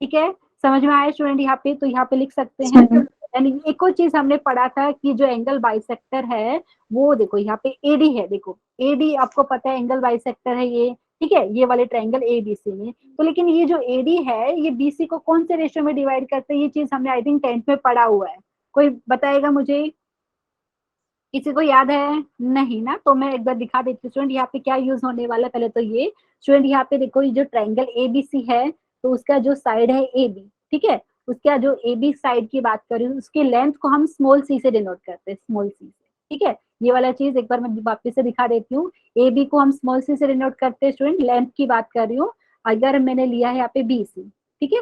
ठीक है, समझ में आया स्टूडेंट यहाँ पे? तो यहाँ पे लिख सकते हैं, यानी एक और चीज हमने पढ़ा था कि जो एंगल बाइसेक्टर है वो देखो यहाँ पे एडी है, देखो एडी आपको पता है एंगल बाइसेक्टर है ये। ठीक है, ये वाले ट्रायंगल ए बी सी में, तो लेकिन ये जो एडी है ये बीसी को कौन से रेशियो में डिवाइड करते हैं, ये चीज हमने आई थिंक 10th में पढ़ा हुआ है। कोई बताएगा मुझे? किसी को याद है? नहीं ना, तो मैं एक बार दिखा देती हूँ स्टूडेंट यहाँ पे क्या यूज होने वाला है। पहले तो ये स्टूडेंट यहाँ पे देखो, ये जो ट्रायंगल एबीसी है तो उसका जो साइड है ए बी, ठीक है, उसका जो ए बी साइड की बात करें उसकी लेंथ को हम स्मॉल सी से डिनोट करते हैं, स्मॉल सी से। ठीक है, ये वाला चीज एक बार मैं वापिस से दिखा देती हूँ, ए बी को हम स्मॉल सी से डिनोट करते हैं स्टूडेंट, लेंथ की बात कर रही हूँ। अगर मैंने लिया है यहाँ पे बी सी, ठीक है,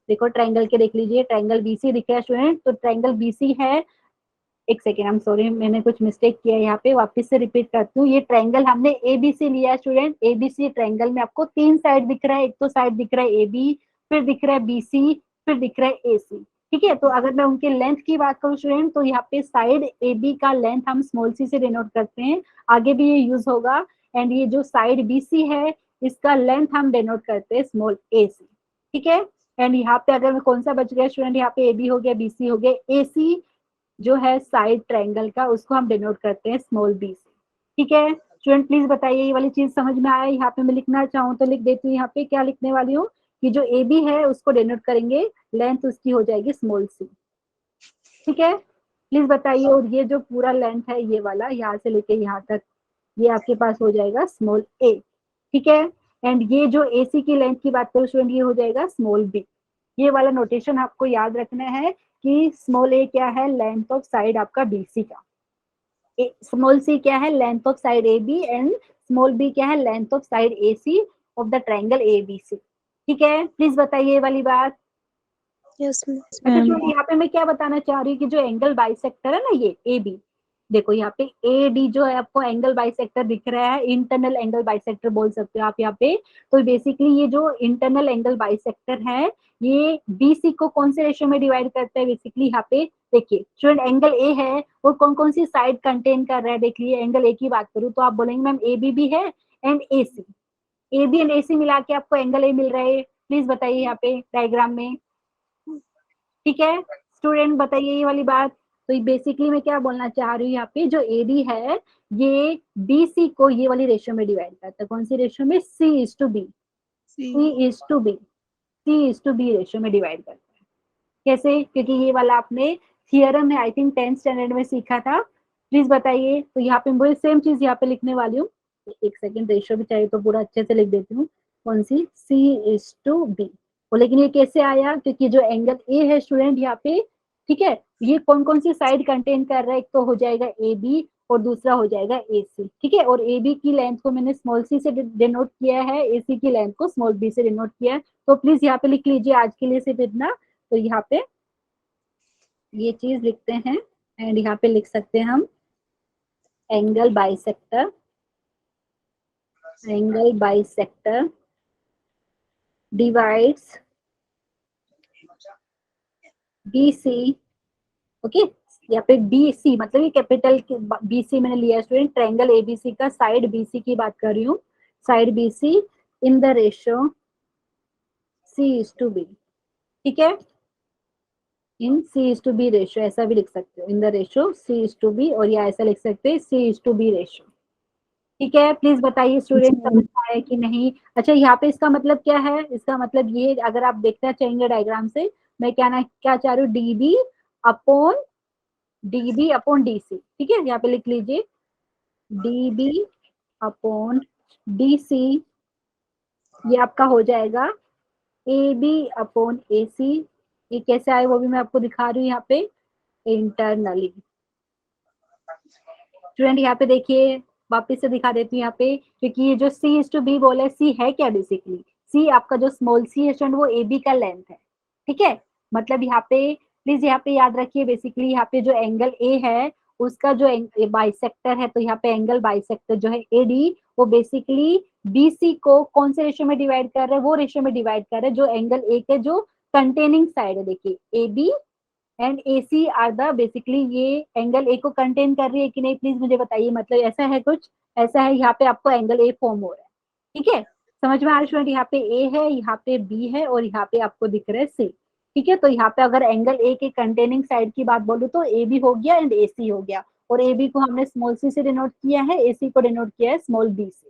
देखो ट्रायंगल के देख लीजिए, ट्रायंगल बीसी दिख रहा है स्टूडेंट, तो ट्रायंगल बीसी है, एक सेकेंड, हम सॉरी मैंने कुछ मिस्टेक किया है यहाँ पे, वापस से रिपीट करती हूँ। ये ट्रायंगल हमने एबीसी लिया है स्टूडेंट, एबीसी ट्रायंगल में आपको तीन साइड दिख रहा है, एक तो साइड दिख रहा है ए बी, फिर दिख रहा है बीसी, फिर दिख रहा है ए सी। ठीक है, तो अगर मैं उनके लेंथ की बात करूँ स्टूडेंट, तो यहाँ पे साइड ए बी का लेंथ हम स्मॉल सी से डिनोट करते हैं, आगे भी ये यूज होगा। एंड ये जो साइड बीसी है इसका लेंथ हम डिनोट करते हैं स्मॉल ए सी। ठीक है, एंड यहाँ पे अगर कौन सा बच गया स्टूडेंट, यहाँ पे ए बी हो गया, बीसी हो गया, ए सी जो है साइड ट्रायंगल का उसको हम डिनोट करते हैं स्मॉल बी से। ठीक है, स्टूडेंट प्लीज बताइए ये वाली चीज समझ में आया? यहाँ पे मैं लिखना चाहूँ तो लिख देती हूँ। यहाँ पे क्या लिखने वाली हूँ कि जो ए बी है उसको डिनोट करेंगे, लेंथ उसकी हो जाएगी स्मॉल सी। ठीक है, प्लीज बताइए। और ये जो पूरा लेंथ है ये वाला, यहाँ से लेके यहाँ तक, ये आपके पास हो जाएगा स्मॉल ए। ठीक है, एंड ये जो ए सी की लेंथ की बात करूँ स्टूडेंट, ये हो जाएगा स्मॉल बी। ये वाला नोटेशन आपको याद रखना है कि स्मॉल ए क्या है, लेंथ ऑफ साइड आपका बी सी का, स्मॉल सी क्या है, length of side A B, and small b क्या है, length of side A C of the triangle A B C. ठीक है, प्लीज बताइए ये वाली बात। Yes, अच्छा ma'am. चलो, यहाँ पे मैं क्या बताना चाह रही हूँ कि जो एंगल बाइसेक्टर है ना ये ए बी, देखो यहाँ पे ए डी जो है आपको एंगल बाइसेक्टर दिख रहा है, इंटरनल एंगल बाइसेक्टर बोल सकते हो आप यहाँ पे। तो बेसिकली ये जो इंटरनल एंगल बाइसेक्टर है ये बीसी को कौन से रेशियो में डिवाइड करता है? बेसिकली यहाँ पे देखिए स्टूडेंट, एंगल ए है और कौन कौन सी साइड कंटेन कर रहा है? देखिए एंगल ए की बात करूँ तो आप बोलेंगे मैम ए बी भी है and A C, A B and A C मिला के आपको एंगल ए मिल रहा है। प्लीज बताइए यहाँ पे डायग्राम में। ठीक है स्टूडेंट, बताइए ये वाली बात। तो बेसिकली मैं क्या बोलना चाह रही हूँ यहाँ पे, जो ए डी है ये बी सी को ये वाली रेशियो में डिवाइड करता है। कौन सी रेशियो में? C is to B, C is to B, C is to B ratio में डिवाइड करता है। कैसे? क्योंकि ये वाला आपने थियरम में आई थिंक 10th स्टैंडर्ड में सीखा था। प्लीज बताइए। तो यहाँ पे मुझे सेम चीज यहाँ पे लिखने वाली हूँ, एक सेकेंड, रेशियो भी चाहिए तो पूरा अच्छे से लिख देती हूँ। कौन सी? सी इज टू बी। लेकिन ये कैसे आया? क्योंकि जो एंगल ए है स्टूडेंट यहाँ पे, ठीक है, ये कौन कौन सी साइड कंटेन कर रहा है? एक तो हो जाएगा ए बी और दूसरा हो जाएगा ए सी। ठीक है, और ए बी की लेंथ को मैंने स्मॉल सी से डिनोट किया है, ए सी की लेंथ को स्मॉल बी से डिनोट किया है। तो प्लीज यहाँ पे लिख लीजिए आज के लिए सिर्फ इतना। तो यहाँ पे ये चीज लिखते हैं एंड यहाँ पे लिख सकते हैं हम angle bisector, angle bisector divides B C. Okay, यहाँ पे बी सी मतलब ये कैपिटल बी सी मैंने लिया स्टूडेंट, ट्रायंगल एबीसी का साइड बी सी की बात कर रही हूँ, side B C in the ratio C is to B. ठीक है, in C is to B ratio, ऐसा भी लिख सकते हो in the ratio C is to B, और या ऐसा लिख सकते हैं C is to B ratio. ठीक है, प्लीज बताइए स्टूडेंट समझ आया कि नहीं? अच्छा यहाँ पे इसका मतलब क्या है? इसका मतलब ये, अगर आप देखना चाहेंगे डायग्राम से, मैं क्या चाह रही हूँ, डीबी अपॉन डी सी। ठीक है, यहाँ पे लिख लीजिए डीबी अपॉन डी सी, ये आपका हो जाएगा ए बी अपॉन ए सी। ये कैसे आए वो भी मैं आपको दिखा रही हूँ यहाँ पे इंटरनली। स्टूडेंट यहाँ पे देखिए, वापस से दिखा देती हूँ यहाँ पे, क्योंकि ये जो सी इज टू बी बोला है, सी है क्या? बेसिकली सी आपका जो स्मॉल सी है स्टूडेंट वो ए बी का लेंथ है। ठीक है, मतलब यहाँ पे प्लीज यहाँ पे याद रखिए, बेसिकली यहाँ पे जो एंगल ए है उसका जो बाइसेक्टर है, तो यहाँ पे एंगल बाइसेक्टर जो है ए डी, वो बेसिकली बी सी को कौन से रेशियो में डिवाइड कर रहा है? वो रेशियो में डिवाइड कर रहा है जो एंगल ए के जो कंटेनिंग साइड है। देखिए A B and A C are the, basically ये एंगल ए को कंटेन कर रही है कि नहीं? प्लीज मुझे बताइए, मतलब ऐसा है कुछ? ऐसा है, यहाँ पे आपको एंगल ए फॉर्म हो रहा है। ठीक है, समझ में आ रहा है स्टूडेंट? यहाँ पे ए है, यहाँ पे बी है और यहाँ पे आपको दिख रहा है सी। ठीक है, तो यहाँ पे अगर एंगल ए के कंटेनिंग साइड की बात बोलूँ तो ए बी हो गया एंड ए सी हो गया, और ए बी को हमने स्मॉल सी से डिनोट किया है, ए सी को डिनोट किया है स्मॉल बी से।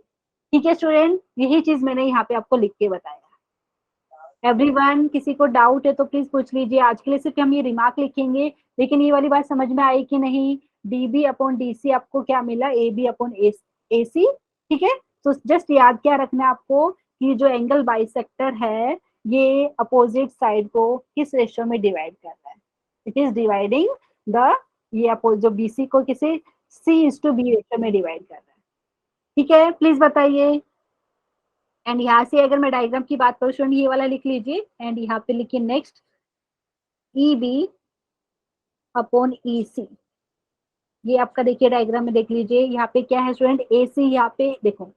ठीक है स्टूडेंट, यही चीज मैंने यहाँ पे आपको लिख के बताया। एवरीवन, किसी को डाउट है तो प्लीज पूछ लीजिए। आज के लिए सिर्फ हम ये रिमार्क लिखेंगे, लेकिन ये वाली बात समझ में आई कि नहीं? डीबी अपॉन डीसी आपको क्या मिला? ए बी अपॉन ए सी। ठीक है, तो जस्ट याद क्या रखना है आपको कि जो एंगल बाइसेक्टर है ये अपोजिट साइड को किस रेशियो में डिवाइड कर रहा है? इट इज डिवाइडिंग द, ये जो बीसी को किसी सी इज टू बी रेशियो में डिवाइड कर रहा है। ठीक है, प्लीज बताइए। एंड यहाँ से अगर मैं डायग्राम की बात करूँ स्टूडेंट, ये वाला लिख लीजिए एंड यहाँ पे लिखिए नेक्स्ट ई बी अपॉन ई सी। ये आपका देखिए डायग्राम में देख लीजिए, यहाँ पे क्या है स्टूडेंट? ए सी, यहाँ पे देखो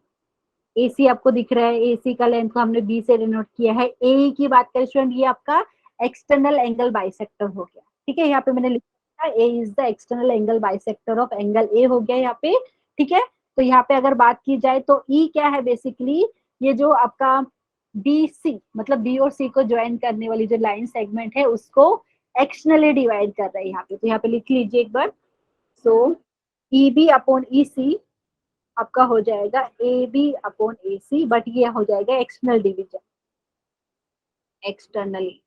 ए सी आपको दिख रहा है, ए सी का लेंथ को हमने बी से डिनोट किया है। ए की बात करें स्टूडेंट, ये आपका एक्सटर्नल एंगल बाइसेक्टर हो गया। ठीक है, यहाँ पे मैंने लिखा A is the external angle bisector of angle A हो गया यहाँ पे। ठीक है, तो यहाँ पे अगर बात की जाए तो ई क्या है? बेसिकली ये जो आपका बी सी, मतलब बी और सी को ज्वाइन करने वाली जो लाइन सेगमेंट है उसको एक्सटर्नली डिवाइड कर रहा है यहाँ पे। तो यहाँ पे लिख लीजिए एक बार, सो ई बी अपॉन ई सी आपका हो जाएगा A B upon A C, but ये हो जाएगा एक्सटर्नल डिवीजन, एक्सटर्नली।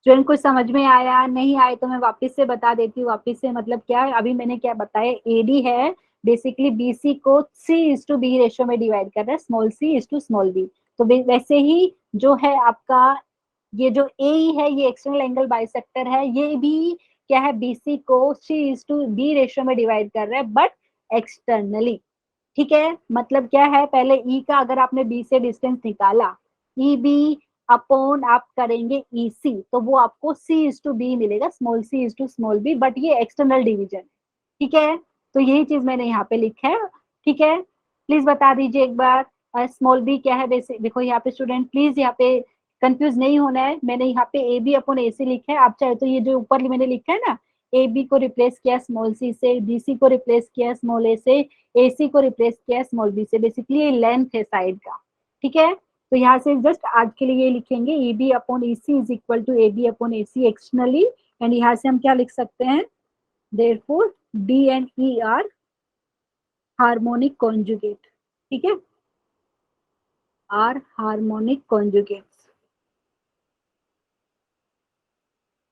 स्टूडेंट कुछ समझ में आया? नहीं आए तो मैं वापस से बता देती हूँ। वापस से मतलब क्या है, अभी मैंने क्या बताया, एडी है बेसिकली बीसी को C/B रेशियो में डिवाइड कर रहा है, स्मॉल c/स्मॉल b। तो वैसे ही जो है आपका ये जो ए है ये एक्सटर्नल एंगल बाइसेक्टर है, ये भी क्या है, बीसी को C/B रेशियो में डिवाइड कर रहा है बट एक्सटर्नली। ठीक है, मतलब क्या है, पहले ई का अगर आपने बी से डिस्टेंस निकाला, ई बी अपॉन आप करेंगे ई सी, तो वो आपको C/B मिलेगा, स्मॉल c/स्मॉल b, बट ये एक्सटर्नल डिवीजन। ठीक है, तो यही चीज मैंने यहाँ पे लिखा है। ठीक है, प्लीज बता दीजिए एक बार स्मॉल b क्या है। वैसे देखो यहाँ पे स्टूडेंट प्लीज यहाँ पे कंफ्यूज नहीं होना है, मैंने यहाँ पे ए बी अपॉन ए सी लिखा है। आप चाहे तो ये जो ऊपर मैंने लिखा है ना, ए बी को रिप्लेस किया स्मॉल सी से, बी सी को रिप्लेस किया स्मॉल ए से, ए सी को रिप्लेस किया स्मॉल बी से, बेसिकली ये लेंथ है साइड का। ठीक है, तो यहाँ से जस्ट आज के लिए ये लिखेंगे A B upon A C is equal to A B upon A C externally, and यहाँ से हम क्या लिख सकते हैं, therefore D and E are harmonic conjugate. ठीक है, आर हार्मोनिक कॉन्जुगेट्स।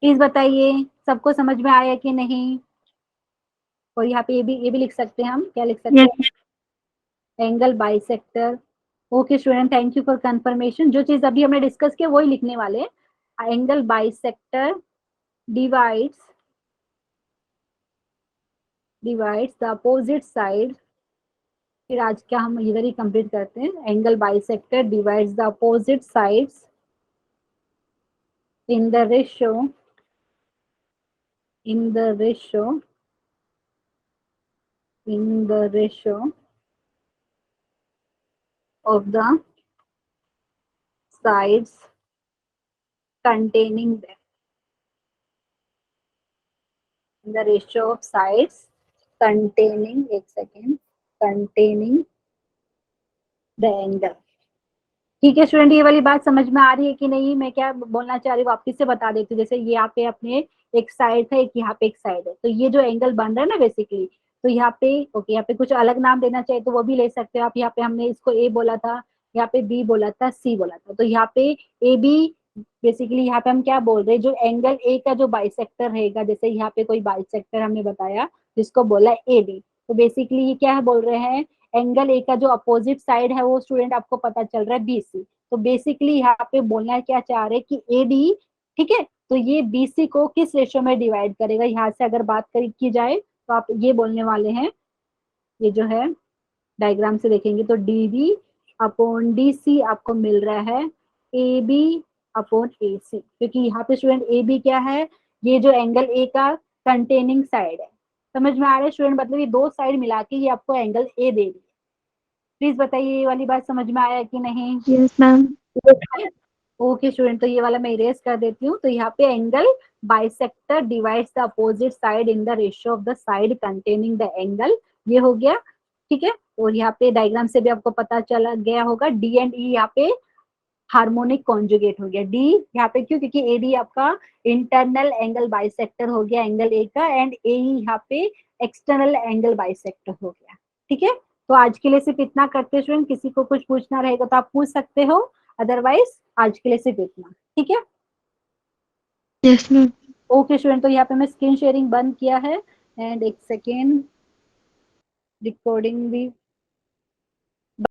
प्लीज बताइए सबको समझ में आया कि नहीं। और यहाँ पे ये भी लिख सकते हैं, हम क्या लिख सकते Yes. हैं, angle bisector. Okay student, thank you for confirmation. जो चीज अभी हमने डिस्कस किया वही लिखने वाले हैं, angle bisector divides the opposite side. फिर आज का हम इधर ही कंप्लीट करते हैं, angle bisector divides the opposite sides in the ratio in the ratio in the ratio of the sides containing them, in the ratio of sides containing, एक second, containing the angle। ठीक है student, ये वाली बात समझ में आ रही है कि नहीं, मैं क्या बोलना चाह रही हूँ वापस से बता देती हूँ। जैसे ये यहाँ पे अपने एक साइड है, एक यहाँ पे एक साइड है, तो ये जो एंगल बन रहा है ना बेसिकली, तो यहाँ पे ओके, यहाँ पे कुछ अलग नाम देना चाहिए तो वो भी ले सकते हो आप। यहाँ पे हमने इसको ए बोला था, यहाँ पे बी बोला था, सी बोला था, तो यहाँ पे ए बी बेसिकली यहाँ पे हम क्या बोल रहे हैं, जो एंगल ए का जो बाइसेक्टर रहेगा, जैसे यहाँ पे कोई बाइसेक्टर हमने बताया जिसको बोला ए बी, तो बेसिकली ये क्या है बोल रहे हैं, एंगल ए का जो अपोजिट साइड है वो स्टूडेंट आपको पता चल रहा है बीसी। तो बेसिकली यहाँ पे बोलना क्या चाह रहे हैं कि ए बी, ठीक है, तो ये बीसी को किस रेशियो में डिवाइड करेगा, यहाँ से अगर बात की जाए तो आप ये बोलने वाले हैं, ये जो है डायग्राम से देखेंगे तो D B upon D C आपको मिल रहा है ए बी अपॉन ए सी, क्योंकि यहाँ पे स्टूडेंट ए बी क्या है, ये जो एंगल ए का कंटेनिंग साइड है। समझ में आ रहा है स्टूडेंट, मतलब ये दो साइड मिला के ये आपको एंगल ए दे रही है। प्लीज बताइए ये वाली बात समझ में आया कि नहीं। Yes, ma'am. ओके स्टूडेंट, तो ये वाला मैं इरेज कर देती हूँ। तो यहाँ पे angle bisector divides the opposite side in the ratio of the side containing the angle, ये हो गया। ठीक है, और यहाँ पे डायग्राम से भी आपको पता चला गया होगा, डी एंड ई यहाँ पे हार्मोनिक कॉन्जुगेट हो गया। डी यहाँ पे क्यों, क्योंकि एडी आपका इंटरनल एंगल बाइसेक्टर हो गया एंगल ए का, एंड ए यहाँ पे एक्सटर्नल एंगल बाइसेक्टर हो गया। ठीक है, तो आज के लिए सिर्फ इतना करते स्टूडेंट, किसी को कुछ पूछना रहेगा तो आप पूछ सकते हो, अदरवाइज आज के लिए सिर्फ इतना। ठीक है, Yes, ma'am. ओके स्टूडेंट, तो यहाँ पे मैं स्क्रीन शेयरिंग बंद किया है, एंड एक सेकेंड रिकॉर्डिंग भी